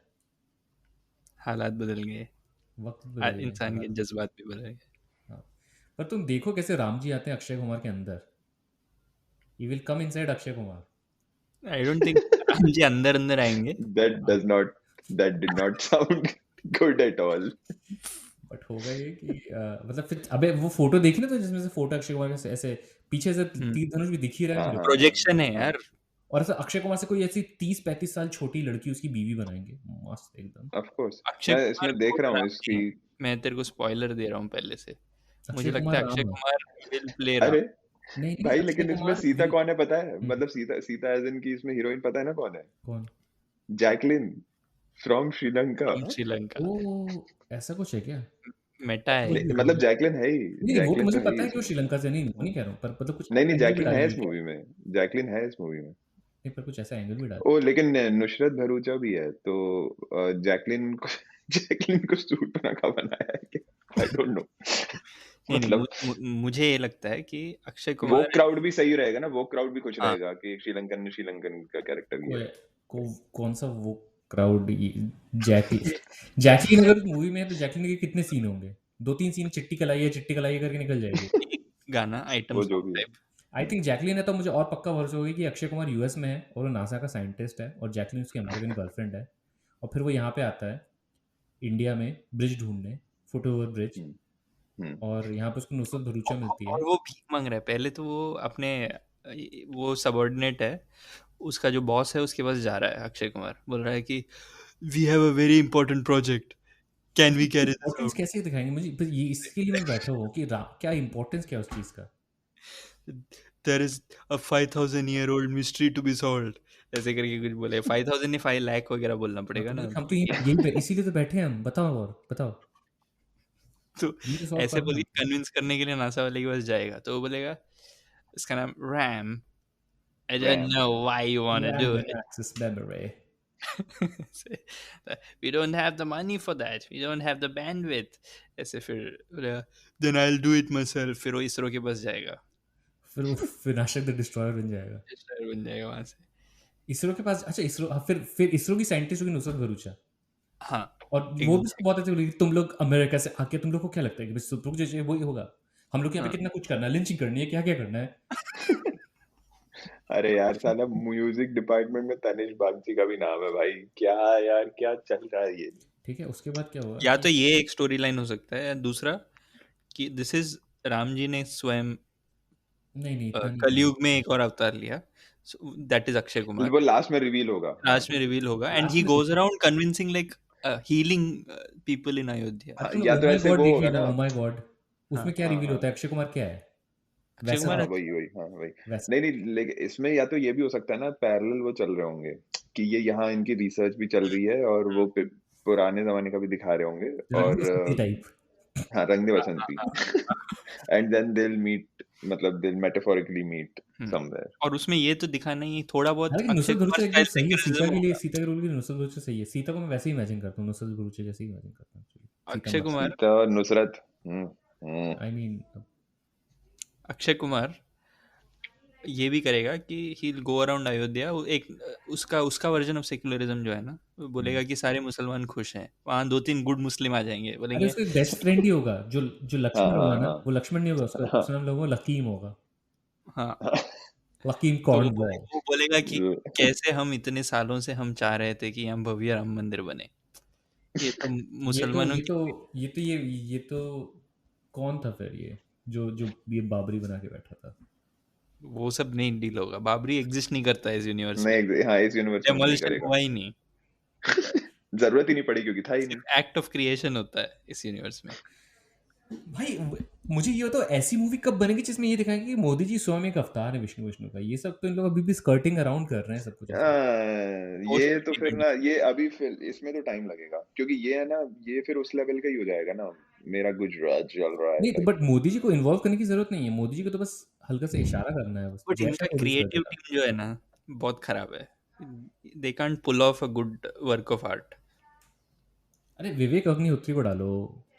हालात बदल गए, वक्त बदल गया, इंसान के हालात। जज्बात भी बदल गए। हाँ, पर तुम देखो कैसे राम जी आते हैं अक्षय कुमार के अंदर। He will come inside Akshay Kumar. I don't think Ram ji अंदर अंदर आएंगे। That did not sound good at all. But होगा ये कि मतलब फिर अबे वो फोटो देखी ना, तो जिसमें से फोटो अक्षय कुमार का ऐसे पीछे से तीर धनुष भी दिख ही रहा है हाँ, मेरे को। हाँ, प्रोजेक्शन है हाँ। यार। और ऐसा अक्षय कुमार से कोई ऐसी 30-35 साल छोटी लड़की उसकी बीवी बनाएंगे, मस्त एकदम। Of course. अक्षय मैं कुमार इसमें देख को रहा हूँ राम इसकी। नहीं, मैं तेरे को स्पॉइलर दे रहा हूँ पहले से। मुझे अक्षय लगता है कुमार अक्षय राम है। Kumar will play Ram. अरे नहीं नहीं, भाई, अक्षय लेकिन इसमें कुमार सीता विल कौन है पता है? मतलब सीता एज इन की इसमें हीरोइन पता है ना कौन है? कौन? Jacqueline from Sri Lanka. From Sri Lanka. ओ ऐसा कुछ है क्या? मेटा है। नहीं, मतलब जैकलिन है ही। नहीं वो तो जैकलिन मुझे तो है पता ही है कि वो इसमें। श्रीलंका से, नहीं वो नहीं कह रहा हूँ, पर मतलब कुछ नहीं, एंगल भी जैकलिन है डालेंगे इस क्या? मूवी में। जैकलिन है इस मूवी में। नहीं, पर कुछ ऐसा एंगल भी डाल। ओ, लेकिन नुसरत भरूचा भी है, तो जैकलिन को सूट बना का बनाया है क्या? आई डोंट नो। नहीं मतलब मुझे ये लगता है कि अक्षय वो कुमार क्राउड भी सही रहेगा ना, वो क्राउड भी खुश हाँ। रहेगा कि श्रीलंकन का कैरेक्टर भी है। कौन सा वो क्राउड? जैकलिन अगर मूवी में है तो जैकलिन के कितने सीन होंगे? 2-3 सीन चिट्टी कलाई करके निकल जाएगी। एक गाना आइटम वो जो सॉन्ग भी है। टाइप। आई थिंक जैकलिन है तो मुझे और पक्का भरोसा होगी कि अक्षय कुमार यूएस में है और वो नासा का साइंटिस्ट है, और जैकलिन उसकी अमेरिकन गर्लफ्रेंड है, और फिर वो यहाँ पे आता है इंडिया में ब्रिज ढूंढने, फुट ओवर ब्रिज, और यहाँ पे उसको नुसरत भरूचा मिलती है। और वो भीख मांग रहा है। पहले तो वो अपने वो सबऑर्डिनेट है, उसका जो बॉस है उसके पास जा रहा है अक्षय कुमार, बोल रहा है कि we have a very important project, can we carry this importance out. कैसे दिखाएंगे मुझे? बस ये इसके लिए मैं बैठा हूँ कि क्या इम्पोर्टेंस क्या है उस चीज़ का? There is a 5000 year old mystery to be solved, ऐसे करके कुछ बोले 5,000 नहीं 5 लाख वगैरह बोलना हाँ, पड़ेगा तो ना मतलब हम तो यही इसीलिए तो बैठे हैं हम। बताओ और बताओ, तो ये तो सॉल्व ऐसे करना बोलिए है। कन्विंस करने के लिए नासा वाले के पास जाएगा तो वो बोलेगा इसका नाम RAM, I don't RAM. Know why you want to do Random it, access memory. we don't have the money for that, we don't have the bandwidth, ऐसे फिर बोलेगा then I'll do it myself, फिर वो इसरो के पास जाएगा, फिर वो विनाशक द डिस्ट्रॉयर बन जाएगा destroyer बन जाएगा वहां से। इसरो के पास। अच्छा इसरो, हाँ, फिर इसरो की साइंटिस्ट होगी नुसरत भरूचा, हाँ और वो भी बहुत अच्छी बोलेगी तुम लोग अमेरिका से आके तुम लोग को क्या लगता है कि बस रुक जाइए वही होगा, हम लोग यहाँ पे कितना कुछ करना है, लिंचिंग करनी है, क्या क्या करना है। अरे यार साला म्यूजिक डिपार्टमेंट में तनिष बागची का भी नाम है भाई, क्या यार क्या चल रहा है ये। ठीक है, उसके बाद क्या हुआ या तो ये एक स्टोरी लाइन हो सकता है, या दूसरा कि दिस इज राम जी ने स्वयं नहीं इतना नहीं कलयुग में एक और अवतार लिया, दैट इज अक्षय कुमार, वो लास्ट में रिवील होगा। लास्ट में रिवील होगा and he goes around convincing like healing people in Ayodhya. हाँ, तुमने या Oh तो My ऐसे God वो देखी होगा है ना, ना। ओ माय गॉड, उसमें क्या हाँ, रिवील हाँ। होता है, अक्षय कुमार क्या है अक्षय वैसा कुमार हाँ वही हाँ वही। वैसा। नहीं लेकिन इसमें या तो ये भी हो सकता है ना, पैरेलल वो चल रहे होंगे कि ये यहाँ इनकी रिसर्च भी चल रही है और वो पुराने जमाने का भी दिखा रहे होंगे, और टाइप हाँ Rang De Basanti and then they will meet, मतलब दे मेटाफोरिकली मीट समवेयर। और उसमें ये तो दिखाना ही थोड़ा बहुत हालांकि अक्षय नुसरत भरूचा कुमार एकदम स्टाइल सही है सीता के लिए, सिंक्रोनिज्म सीता के रोल के लिए नुसरत भरूचा सही है। सीता को मैं वैसे ही इमेजिन करता हूँ, नुसरत भरूचा जैसे ही इमेजिन करता हूँ अक्षय कुमार सीता और नुसरत। आई मीन अक्षय कुमार ये भी करेगा कि he will go around Ayodhya, एक उसका वर्जन ऑफ सेक्युलरिज्म जो है ना, वो बोलेगा कि सारे मुसलमान खुश हैं, वहाँ 2-3 गुड मुस्लिम आ जाएंगे, अरे बोलेंगे उसका बेस्ट फ्रेंड ही होगा जो लक्ष्मण हाँ, होगा ना, हाँ। वो लक्ष्मण नहीं होगा, उसका नाम होगा लकीम होगा, हाँ लकीम तो कॉर्नवॉल। वो बोलेगा कि कैसे हम इतने सालों से हम चाह रहे थे कि यहाँ भव्य राम मंदिर बने, ये तो मुसलमानों ये तो कौन था फिर ये जो ये बाबरी बना के बैठा था? वो सब नहीं डील होगा, बाबरी एग्जिस्ट नहीं करता है इस यूनिवर्स में, नहीं हाँ इस यूनिवर्स में नहीं डेमोलिशन करेगा, हुआ ही नहीं, जरूरत ही नहीं पड़ी क्योंकि था ही नहीं। एक्ट ऑफ क्रिएशन होता है इस यूनिवर्स में। भाई मुझे ये तो ऐसी मूवी कब बनेगी जिसमें ये दिखाएंगे कि मोदी जी स्वयं एक अवतार है विष्णु का, ये सब तो इन लोग अभी भी स्कर्टिंग अराउंड कर रहे हैं सब कुछ ऐसे। ये तो फिर ना, ये अभी फिर इसमें तो टाइम लगेगा क्योंकि ये है ना, ये फिर उस लेवल का ही हो जाएगा ना, मेरा गुजरात चल रहा है नहीं तो बट मोदी जी को इन्वॉल्व करने की जरूरत नहीं है, मोदी जी को तो बस हल्का से इशारा करना है बस। बट इनका क्रिएटिव टीम जो है ना बहुत खराब है, they can't pull off a good work of art. अरे विवेक अग्निहोत्री को डालो।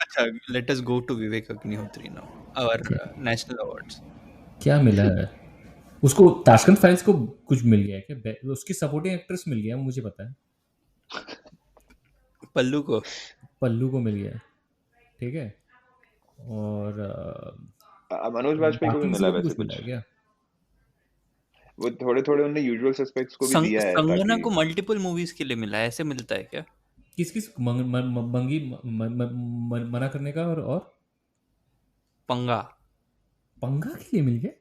अच्छा let us go to Vivek Agnihotri now, our national awards. क्या मिला है उसको? ताशकंद फाइल्स को कुछ मिल गया है क्या? उसकी सपोर्टिंग एक्ट्रेस मिल गया, मुझे पता है। पल्लू को मिल गया, ठीक है, और मनोज वाजपेयी को भी मिला वैसे कुछ मिला है क्या? वो थोड़े उन्होंने यूजुअल सस्पेक्ट्स को भी दिया है। कंगना को मल्टीपल मूवीज के लिए मिला है, ऐसे मिलता है क्या? किस मंगी मना करने का और पंगा के लिए मिल गया?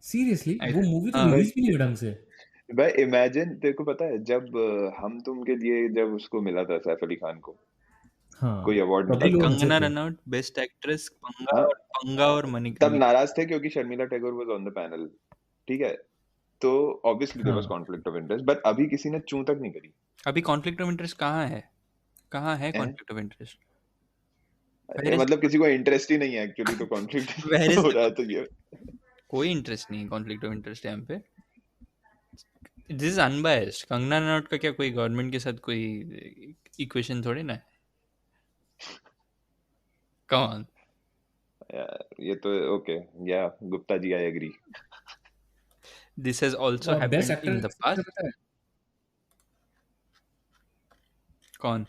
सीरियसली वो मूवी तो रिलीज भी नहीं हुई ढंग से। भाई इमेजिन, तेरे को पता है जब हम तुम के लिए जब उसको मिला था सैफ अली खान को, हाँ, कोई अवार्ड मिला, कंगना रनआउट बेस्ट एक्ट्रेस, पंगा और मणिकर्णिका। तब नाराज थे क्योंकि Sharmila Tagore was on the panel, ठीक है, तो obviously there was conflict of interest, but अभी किसी ने चूं तक नहीं करी। अभी कॉन्फ्लिक्ट ऑफ इंटरेस्ट कहाँ है कॉन्फ्लिक्ट ऑफ इंटरेस्ट? मतलब किसी को इंटरेस्ट ही नहीं है एक्चुअली, तो कॉन्फ्लिक्ट हो रहा है, तो ये कोई इंटरेस्ट नहीं है कॉन्फ्लिक्ट ऑफ इंटरेस्ट यहाँ पे। This is unbiased. Kangana Ranaut का क्या कोई गवर्नमेंट के साथ कोई इक्वेशन थोड़ी ना है? कम ऑन, ये तो ओके, या Gupta ji I agree. This has also happened in the past. कौन?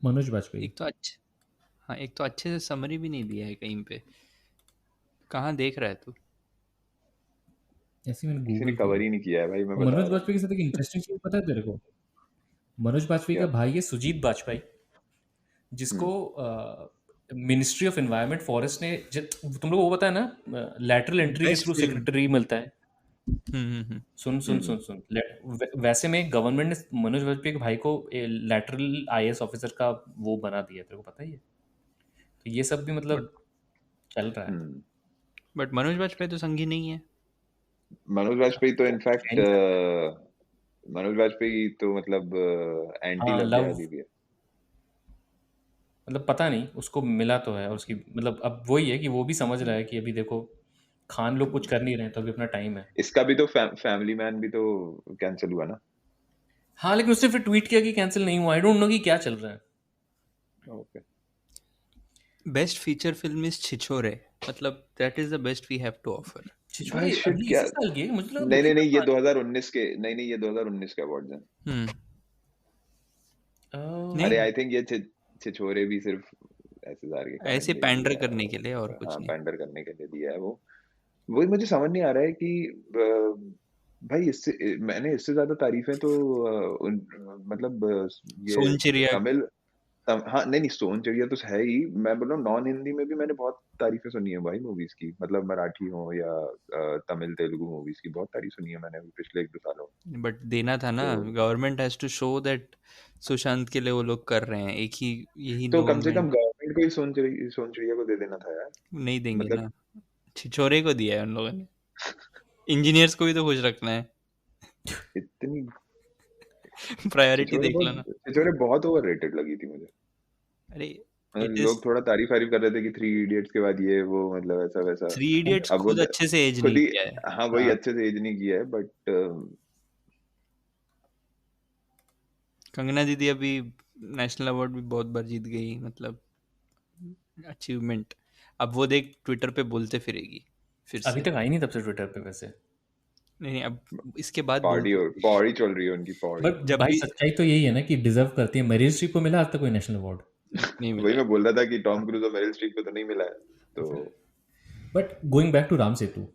मनोज वाजपेयी। एक तो अच्छे से समरी भी नहीं दिया है कहीं पे, कहाँ देख रहा है तू? ऐसे मैंने किसी ने कवर ही नहीं किया है भाई, मैं बता मनोज रहा हूँ। वाजपेयी के साथ एक इंटरेस्टिंग चीज पता है तेरे को? मनोज वाजपेयी का भाई है सुजीत वाजपेयी, जिसको मिनिस्ट्री ऑफ एनवायरनमेंट फॉरेस्ट ने, तुम लोग वो पता है ना, लैटरल एंट्री के थ्रू सेक्रेटरी मिलता है। सुन वैसे में गवर्नमेंट ने मनोज वाजपेयी के भाई को लैटरल आईएएस ऑफिसर का वो बना दिया, तेरे को पता ही है? तो ये सब भी मतलब चल रहा है। बट मनोज वाजपेयी तो संघी नहीं है। मनोज वाजपेयी तो कह इनफैक्ट नहीं सकते। मनोज वाजपेयी तो मतलब एंटी हाँ लव लव, जिहादी भी है। मतलब पता नहीं उसको मिला तो है, और उसकी मतलब अब वही है कि वो भी समझ रहा है कि अभी देखो खान लोग कुछ कर नहीं रहे हैं तो अभी अपना टाइम है। इसका भी तो फैमिली मैन भी तो कैंसिल हुआ ना। हाँ लेकिन उसने फिर ट्वीट किया कि कैंसिल नहीं हुआ। आई डोंट नो कि क्या चल रहा है। Okay best feature film is Chhichhore, मतलब that is the best we have to offer. Chhichhore भाई शिट अभी क्या, इसी साल की है, मुझे लगा नहीं नहीं दूसरी नहीं, ये साल 2019 के, नहीं नहीं ये 2019 के अवार्ड्स हैं। पुरानी। अरे नहीं, आई थिंक ये छिछोरे भी सिर्फ SSR के कारण ऐसे ये पैंडर दिया है करने के लिए और वो, कुछ हाँ नहीं। पैंडर करने के लिए दिया है वो। वही मुझे समझ नहीं आ रहा है कि भाई इससे मैंने इससे ज्यादा तारीफें तो मतलब ये सोनचिड़िया। तमिल हाँ नहीं नहीं सोन चिड़िया तो है ही, मैं बोल रहा हूँ नॉन हिंदी में भी मैंने बहुत तारीफें सुनी है भाई मूवीज की, मतलब मराठी हो या तमिल तेलुगु मूवीज की बहुत तारीफ सुनी है मैंने अभी पिछले 1-2 सालों में। बट देना था ना, तो government has to show that Sushant के लिए वो लोग कर रहे हैं। एक ही यही तो दो कम से में कम गवर्नमेंट को ही सोन चिड़िया को दे देना था यार। नहीं देंगे मतलब ना, छिछोरे को दिया है उन लोगों ने। इंजीनियर्स को भी तो खुश रखना है, इतनी प्रायोरिटी देख लो ना। छिछोरे बहुत ओवररेटेड लगी थी मुझे। अरे मतलब इट इज, लोग थोड़ा तारीफ कर रहे थे कि 3 इडियट्स के बाद ये वो मतलब ऐसा वैसा। थ्री इडियट्स अब वो खुद अच्छे से एज खुद नहीं ही, किया है। हाँ वही हाँ, अच्छे से एज नहीं किया है बट कंगना दीदी अभी नेशनल अवार्ड भी बहुत बार जीत गई, मतलब अचीवमेंट। अब वो देख ट्विटर पे बोलते फिरेगी फिर अभी से। तक आई नहीं तब से ट्विटर पे वैसे। नहीं नहीं, अब इसके बाद पौड़ी बोलते पौड़ी चल रही है उनकी पौड़ी। बट जब भाई भी सच्चाई तो यही है ना कि डिजर्व करती है। मेरिल स्ट्रीप को मिला आज तक कोई नेशनल अवार्ड। नहीं वही मिला। मैं बोल रहा था कि टॉम क्रूज और मेरिल स्ट्रीप को तो नहीं मिला है तो but going back to Ram Setu,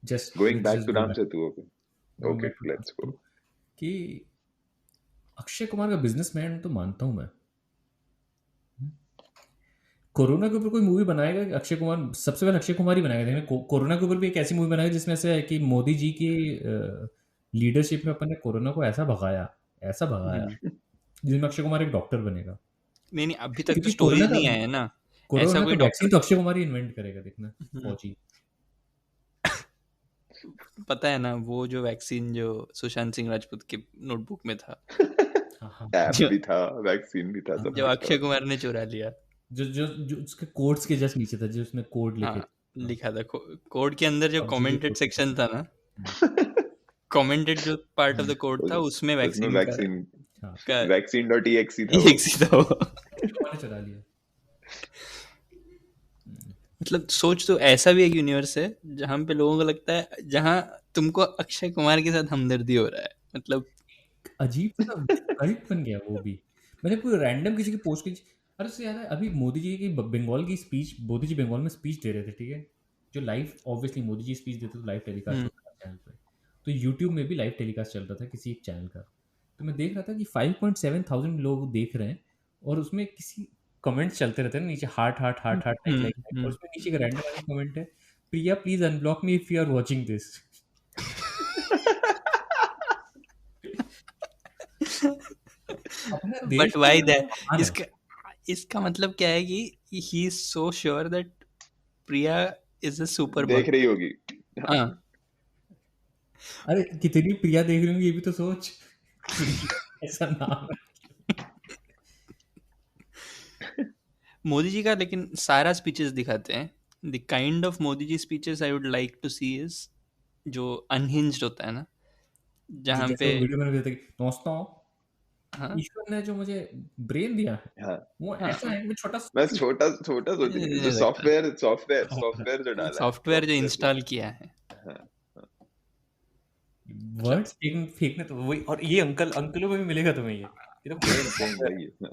just going back to Ram Setu. Okay let's go. कि अक्षय कुमार का बिजनेसमैन तो मानता हूं मैं। कोरोना के ऊपर कोई मूवी बनाएगा कि अक्षय कुमार, सबसे पहले अक्षय कुमार ही बनाएगा। देखना कोरोना के ऊपर भी एक ऐसी मूवी बनाएगा जिसमें से है कि मोदी जी की लीडरशिप में अपन ने कोरोना को ऐसा भगाया जिसमें अक्षय कुमार एक डॉक्टर बनेगा। नहीं नहीं, अभी तक तो क्योंकि स्टोरीज नहीं आया है ना। ऐसा कोरोना कोई का वैक्सीन तो अक्षय कुमार ही इन्वेंट करेगा, देखना फौजी। पता है ना, वो जो वैक्सीन जो सुशांत सिंह राजपूत के नोटबुक में था, ऐप भी था, वैक्सीन भी था, सब जो कुछ अक्षय था। कुमार ने चुरा लिया। जो उसके कोड्स के जस्ट नीचे था, जो उसमें कोड लिखे हाँ, लिखा था कोड के अंदर जो कमेंटेड सेक्शन था ना, कमेंटेड जो पार्ट ऑफ द कोड था उसमें उसमें वैक्सीन का वैक्सीन.exe था वो। exe था वो। चुरा लिया। मतलब सोच, तो ऐसा भी एक यूनिवर्स है जहाँ पे लोगों को लगता है, जहाँ तुमको अक्षय कुमार के साथ हमदर्दी हो रहा है, मतलब अजीब सा कल्ट बन गया वो भी। मैंने कोई रैंडम किसी की पोस्ट की, अरे उससे याद है अभी मोदी जी की बंगाल की स्पीच, मोदी जी बंगाल में स्पीच दे रहे थे, ठीक है, जो live, obviously Modi ji speech देते तो लाइव टेलीकास्ट होता था चैनल पे, तो यूट्यूब में भी लाइव टेलीकास्ट चल रहा था किसी एक चैनल का। तो मैं देख रहा था कि 5.7 लोग देख रहे हैं और उसमें किसी कमेंट्स चलते रहते हैं नीचे, heart heart heart heart like, और उसमें नीचे का रैंडम कमेंट है, Priya please unblock me if you are watching this. But why that? इसका मतलब क्या है कि he is so sure that Priya is a super देख रही होगी। हाँ, अरे कितनी प्रिया देख रही होंगी ये भी तो सोच। ऐसा नाम है। मोदी जी का लेकिन सारा स्पीचेस दिखाते हैं। The kind of Modi ji speeches I would like to see is जो अनहिंज्ड होता है ना, जहाँ जैसे पे वो वीडियो मैंने देखा कि दोस्तों हाँ ईश्वर ने जो मुझे ब्रेन दिया है हाँ वो ऐसा है, मैं छोटा मैं छोटा सोच रही हूँ, सॉफ्टवेयर जो डाला है, सॉफ्टवेयर जो इंस्टॉल किया है। वर्ड्स फेंकने तो वही। और ये अंकलों में भी मिलेगा तुम्हें ये तो वही है।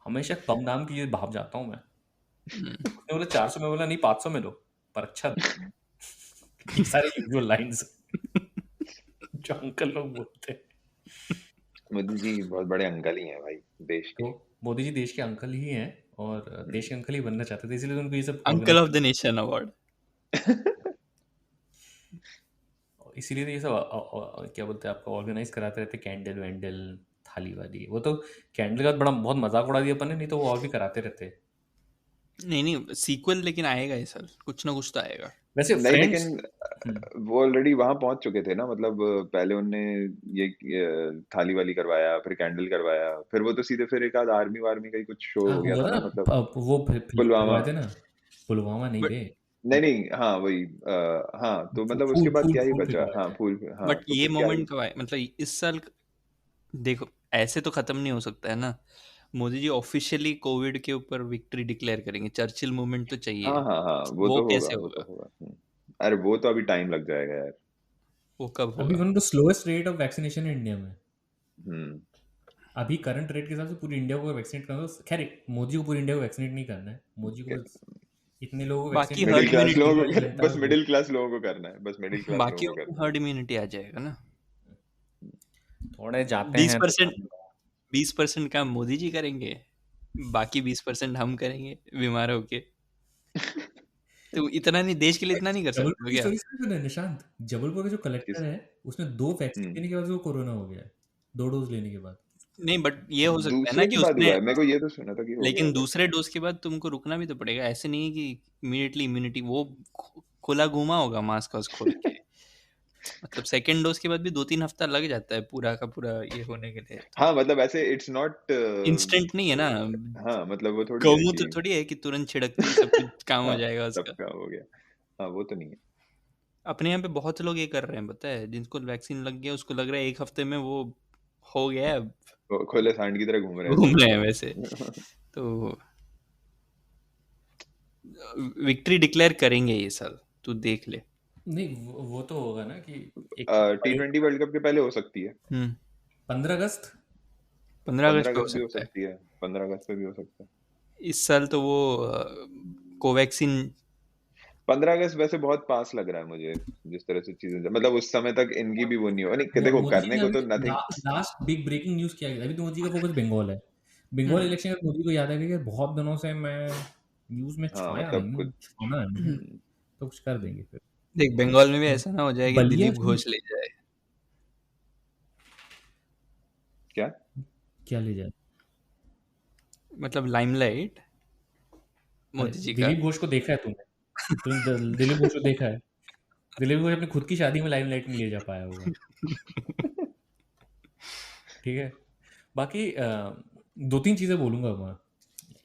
हमेशा कम दाम की ये भाप जाता हूँ मैं। उसने बोला 400 में, बोला नहीं 500 में लो पर अच्छा दो। ये सारे यूजुअल लाइंस जो अंकल लोग बोलते हैं। मोदी जी बहुत बड़े अंकल ही हैं भाई देश के। तो मोदी जी देश के अंकल ही हैं और देश के अंकल ही बनना चाहते थे, इसलिए तो उनको ये सब uncle of the nation award. इसीलिए तो ये सब क्या बोलते हैं आपको ऑर्गेनाइज कराते रहते, कैंडल वैंडल थाली वाली। वो तो कैंडल का बड़ा बहुत मजाक उड़ा दिया अपन ने, नहीं तो वो और भी कराते रहते। नहीं सीक्वल लेकिन आएगा ये साल, कुछ ना कुछ तो आएगा। वैसे नहीं फ्रेंड्स लेकिन वो ऑलरेडी वहां पहुंच चुके थे ना, मतलब पहले उनने ये थाली वाली करवाया, फिर कैंडल करवाया, फिर वो तो सीधे फिर एक आध आर्मी वार्मी का ही कुछ शो हाँ हो गया हुआ था ना ना, मतलब वो फिल्म पुलवामा। करवाए थे ना, पुलवामा नहीं बट बे, नहीं नहीं, हाँ वही हाँ, तो मतलब उसके फूल बाद फूल क्या ही फूल बचा, पिघलाए हाँ थे। फूल, हाँ बट तो ये फिर क्या ही। मोमेंट कब आए, मतलब इस साल देखो ऐसे तो खत्म नहीं हो सकता है ना। मोदी जी ऑफिशियली कोविड के ऊपर विक्ट्री डिक्लेयर करेंगे, चर्चिल मूवमेंट तो चाहिए, हाँ हाँ हाँ, वो वो तो होगा, कैसे वो तो होगा, होगा। अरे वो तो अभी टाइम लग जाएगा यार। वो कब अभी होगा? One of the slowest rate of vaccination है इंडिया में। हम्म अभी करंट रेट के हिसाब से पूरी इंडिया को वैक्सीनेट करना, तो खैर मोदी को पूरी इंडिया को वैक्सीनेट नहीं करना है, मोदी को बस इतने लोगों को बाकी वैक्सीनेट मिडिल हर्ड करना है क्लास कि इम्यूनिटी, लोगों पूरी को जनता बस को। मिडिल क्लास लोगों को करना है, बस मिडिल क्लास बाकी लोगों को करना हर्ड इम्यूनिटी आ जाएगा ना। थोड़े जाते हैं 20% काम मोदी जी करेंगे, बाकी 20% हम करेंगे बीमार होके। तो इतना नहीं, देश के लिए इतना नहीं कर सकते जबलपुर हो की क्या? स्टोरी सुना है निशांत? जबलपुर का जो कलेक्टर किस है उसने 2 वैक्सीन हम्म लेने के बाद वो कोरोना हो गया है, 2 डोज लेने के बाद। नहीं बट ये हो सकता है ना दूसरे कि के बाद उसने, हुआ है, मेरे को ये तो सुना था कि हो गया लेकिन है, दूसरे डोज के बाद तुमको रुकना भी तो पड़ेगा, ऐसे नहीं है कि इमीडिएटली इम्यूनिटी, वो खुला घूमा होगा मास्क वास्क खोल के। मतलब सेकेंड डोज के बाद भी 2-3 हफ्ता लग जाता है पूरा का पूरा ये होने के लिए, तो हाँ मतलब ऐसे इट्स नॉट इंस्टेंट नहीं है ना। हाँ मतलब वो थोड़ी है गौमूत्र कि थोड़ी है कि तुरंत छिड़कते ही सब कुछ काम हो हाँ जाएगा उसका। सबका हो गया, हाँ वो तो नहीं है। अपने यहाँ पे बहुत से लोग ये कर रहे हैं, पता है, जिनको वैक्सीन लग गया उसको लग रहा है 1 हफ्ते में वो हो गया है, वो खुले सांड की तरह घूम रहे हैं घूम सब। रहे हैं वैसे। तो विक्ट्री डिक्लेयर करेंगे ये साल, तू देख ले। नहीं वो तो होगा ना कि एक T20 वर्ल्ड कप के पहले हो सकती है, 15 अगस्त 15 15 अगस्त पे हो अगस्त भी हो सकता है सकती है, 15 अगस्त पे भी हो सकता है। इस साल। तो वो कोवैक्सीन 15 अगस्त वैसे बहुत पास लग रहा है मुझे, जिस तरह से चीजें मतलब उस समय तक इन्की भी वो नहीं हो, नहीं देखो मोदी जी करने ने को अभी तो nothing. Last big breaking news क्या है, अभी तो मोदी का फोकस बंगाल है। बंगाल इलेक्शन का मोदी को याद है कि बहुत दिनों से मैं न्यूज में हाँ छाया मतलब नहीं हूँ, कुछ छाना नहीं है, तो कुछ कर देंगे फिर। देख, बंगाल में भी ऐसा ना हो जाए कि बलिया दिलीप घोष ले जाए। क्या क्या ले जाए? मतलब लाइमलाइट मोदी जी का। दिलीप घोष को देखा है तुमने दिलीप घोष को देखा है? दिलीप घोष अपनी खुद की शादी में लाइमलाइट नहीं ले जा पाया होगा। ठीक है, बाकी 2-3 चीज़ें बोलूँगा मैं।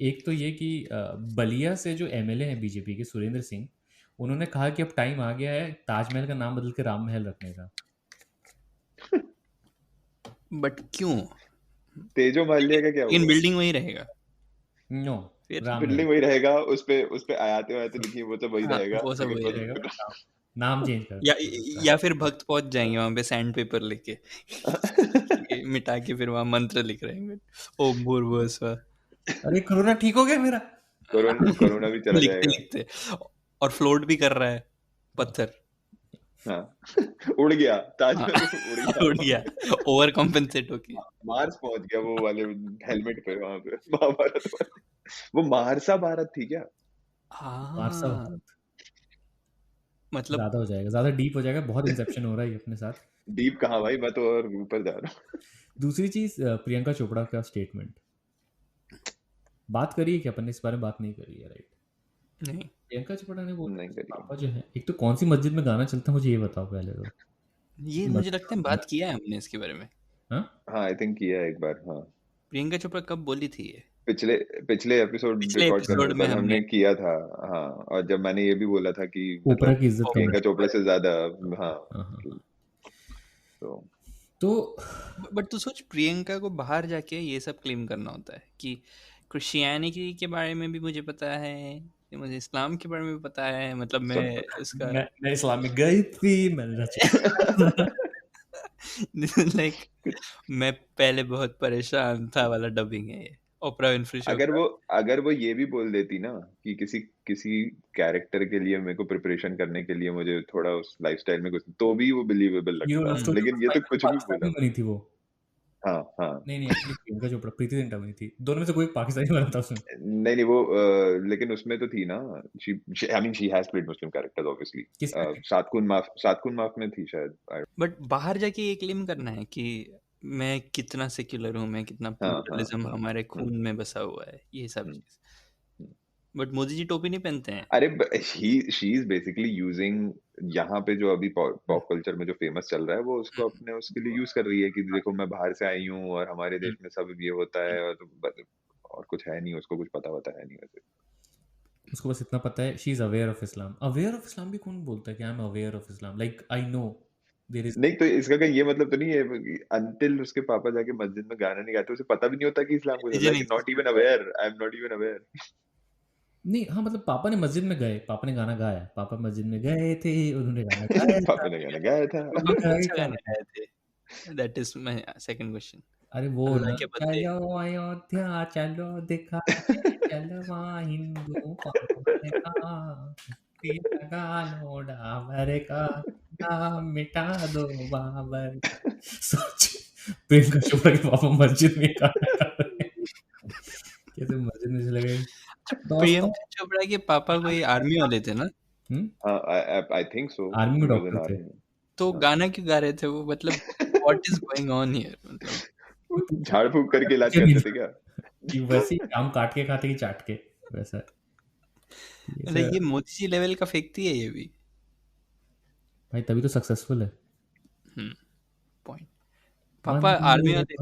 एक तो ये कि बलिया से जो एमएलए हैं बीजेपी के सुरेंद्र सिंह, उन्होंने कहा कि अब टाइम आ गया है ताजमहल का नाम बदल के राम महल रखने का। बट क्यों? तेजो महलिया का क्या लेकिन हुआ? बिल्डिंग वही रहेगा। नो, फिर राम बिल्डिंग महल वही रहेगा, उस पे आयाते लिखी वो तो वही हाँ, रहेगा, वो सब लेकिन वही बस रहेगा, नाम चेंज कर या देंगे। या फिर भक्त पहुंच जाएंगे वहां पे सैंड पेपर लेके ये मिटा के फिर वहां मंत्र लिख रहे हैं, ओम भूर्भुवः स्वः। अरे कोरोना ठीक हो गया मेरा। कोरोना भी चला लिखते जाएगा। लिखते और फ्लोट भी कर रहा है पत्थर। हाँ उड़ गया हाँ, ताजमहल, उड़ गया ओवर कॉम्पेंसेट होके। मार्स पहुंच गया वो वाले हेलमेट पे, वहां पे महाभारत वाले। वो मारसा भारत थी क्या? वारसा हाँ, भारत मतलब ज्यादा हो जाएगा, ज्यादा डीप हो जाएगा, बहुत इंसेप्शन हो रहा है ये अपने साथ। डीप कहाँ भाई, मैं तो और ऊपर जा रहा हूँ। दूसरी चीज प्रियंका चोपड़ा का स्टेटमेंट, बात करिए कि अपन ने इस बारे में बात नहीं करी है, राइट? नहीं, प्रियंका चोपड़ा ने बोला नहीं कि करी। पापा जो है, एक तो कौन सी मस्जिद में गाना चलता है मुझे ये बताओ पहले तो। ये मुझे लगता है बात किया है हमने इसके बारे में। हाँ हाँ आई थिंक किया है एक बार, हाँ प्रियंका चोपड़ा कब बोली थी ये? पिछले एपिसोड पिछले रिकॉर्ड करने एपिसोड से में पहले हमने किया था। हाँ, और जब मैंने ये भी बोला था कि ओपरा मतलब की इज्जत प्रियंका कम चोपड़ा से ज्यादा, हाँ हाँ। तो बट तू सोच, प्रियंका को बाहर जाके ये सब क्लेम करना होता है कि क्रिश्चियनिटी के बारे में भी मुझे पता है, मुझे इस्लाम के बारे में भी पता है, मतलब मैं उसका मैं इस्लाम में गई थी, मैंने रचा लाइक मैं पहले बहुत परेशान था वाला डबिंग है ये ओपरा विनफ्री शो अगर वो ये भी बोल देती ना कि किसी कैरेक्टर के लिए मेरे को प्रिपरेशन करने के लिए मुझे थोड़ा उस लाइफस्टाइल में कुछ, तो भी वो बिलीवेबल लगता, लेकिन ये तो कुछ भी बोला। बनी थी वो। हाँ हाँ नहीं एक्चुअली प्रियंका चोपड़ा प्रीति जिंटा बनी थी, दोनों में से कोई एक पाकिस्तानी बना था उसमें। नहीं वो लेकिन उसमें तो थी ना, I mean she has played Muslim characters obviously. Saat Khoon Maaf में थी शायद। बट बाहर जाके ये क्लेम करना है कि मैं कितना सेक्युलर हूँ, मैं कितना प्लूरलिज्म हमारे खून में बसा हुआ है, ये सब चीज बट मोदी जी टोपी नहीं पहनते हैं। अरे शी इज बेसिकली यूजिंग यहाँ पे जो अभी पॉप कल्चर में जो फेमस चल रहा है वो उसको अपने उसके लिए यूज कर रही है कि देखो मैं बाहर से आई हूँ और हमारे देश में सब ये होता है और कुछ है नहीं, उसको कुछ पता है नहीं वैसे। उसको बस इतना पता है she is aware of Islam. Aware of Islam भी कौन बोलता है कि I am aware of Islam? Like I know there is नहीं तो इसका कहीं ये मतलब तो नहीं है अंतिल उसके पापा जाके मस्जिद में गाना नहीं गाते उसे पता भी नहीं होता कि इस्लाम को, like not even aware, I am not even aware. नहीं, हाँ मतलब पापा ने मस्जिद में गए, पापा ने गाना गाया, पापा मस्जिद में गए थे, उन्होंने गाना गाया पापा ने गाना गाया था। अच्छा गाना गाए थे। That is my second question. अरे वो अल्लाह ना के बंदे। चलो अयोध्या चलो दिखा चलवा हिंदू पावन का लगा लो डाबर का नाम मिटा दो बाबर का। सोच प्रियंका चोपड़ा के पापा मस्जिद में गाना गा रहे हैं। कैसे मस्जिद में चले गए प्रियंका चोपड़ा के पापा कोई आर्मी वाले थे ना? आई थिंक सो, आर्मी में डॉक्टर थे। तो गाना क्यों गा रहे थे वो? मतलब what is going on here? मतलब झाड़ फूक करके इलाज करते थे क्या? कि वैसे ही आम काट के खाते कि चाट के वैसा। मतलब ये मोदी जी लेवल का फेंकती है ये भी। भाई तभी तो सक्सेसफुल है। पॉइंट। पापा आर्मी वाले थे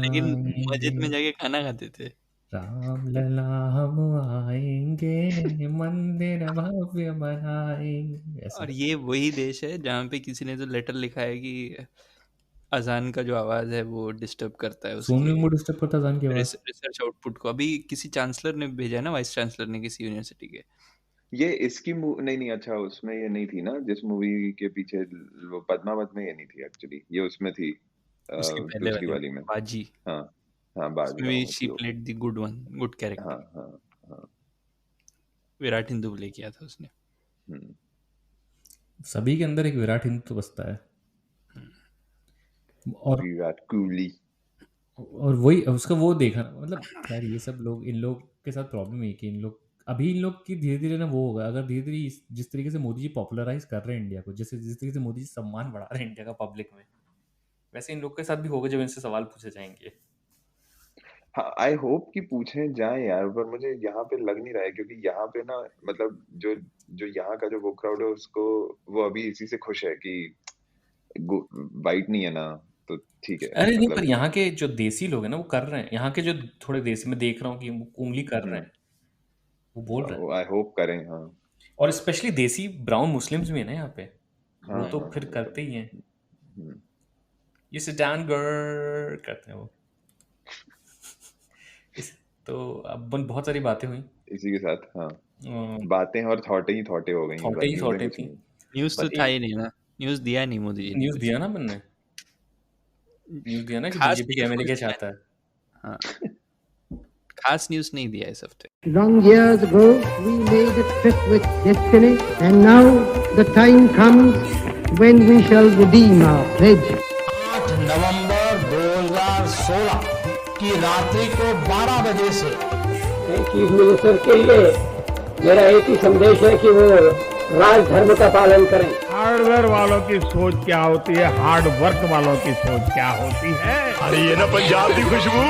लेकिन मस्जिद में जाके खाना खाते थे। राम लला हम आएंगे मंदिर भव्य बनाएंगे। और ये वही देश है जहाँ पे किसी ने तो लेटर लिखा है कि अजान का जो आवाज है वो डिस्टर्ब करता है सोने में डिस्टर्ब करता अजान की आवाज। रिसर्च आउटपुट को। अभी किसी चांसलर ने भेजा है ना, वाइस चांसलर ने किसी यूनिवर्सिटी के। ये इसकी नहीं अच्छा उसमें ये नहीं थी ना जिस मूवी के पीछे वो पद्मावत में ये नहीं थी एक्चुअली, ये उसमें थी उसकी पहले दूसरी वाली में बाजी। हाँ बाजी। She played the good one, good character. हाँ विराट हिंदू प्ले किया था उसने। सभी के अंदर एक विराट हिंदू तो बसता है। और विराट कोहली और वही उसका वो देखा मतलब यार ये सब लोग, इन लोग के साथ प्रॉब्लम है कि इन लोग की धीरे धीरे ना वो होगा। अगर धीरे धीरे जिस तरीके से मोदी जी पॉपुलराइज कर रहे हैं इंडिया को, जिस तरीके से मोदी जी सम्मान बढ़ा रहे हैं इंडिया का पब्लिक में, वैसे इन लोग के साथ भी होगा जब इनसे सवाल पूछे जाएंगे। हाँ आई होप कि पूछे जाए यार, पर मुझे यहाँ पे लग नहीं रहा है क्योंकि यहाँ पे ना मतलब जो यहाँ का जो वो क्राउड है उसको वो अभी इसी से खुश है कि वाइट नहीं है ना, तो ठीक है। अरे नहीं, पर यहाँ के जो देसी लोग हैं ना वो कर रहे हैं। यहाँ के जो थोड़े देसी मैं देख रहा हूँ कि उंगली कर रहे हैं, वो बोल रहे हैं। आई होप करें। हाँ और स्पेशली देसी ब्राउन मुस्लिम्स भी है ना यहाँ पे, वो तो फिर करते ही हैं। ये सिट डाउन गर्ल करते हैं वो। तो अब बहुत सारी बातें हुई इसी के साथ। हाँ बातें और थॉटे हो गई। थॉटे थी। न्यूज़ तो था ही नहीं ना, न्यूज़ दिया नहीं मोदी जी। न्यूज़ दिया ना मैंने, न्यूज़ दिया ना कि बीजेपी के एमएलए क्या चाहता है। हाँ खास न्यूज़ नहीं दिया इस हफ्ते। Long years ago, we made a trip with destiny, and now the time comes when we shall redeem our pledge. 8 नवंबर 2016 की रात्रि को 12 बजे से चीफ मिनिस्टर के लिए मेरा एक ही संदेश है कि वो राज धर्म का पालन करें। हार्डवेयर वालों की सोच क्या होती है, हार्ड वर्क वालों की सोच क्या होती है। अरे ये ना पंजाब की खुशबू।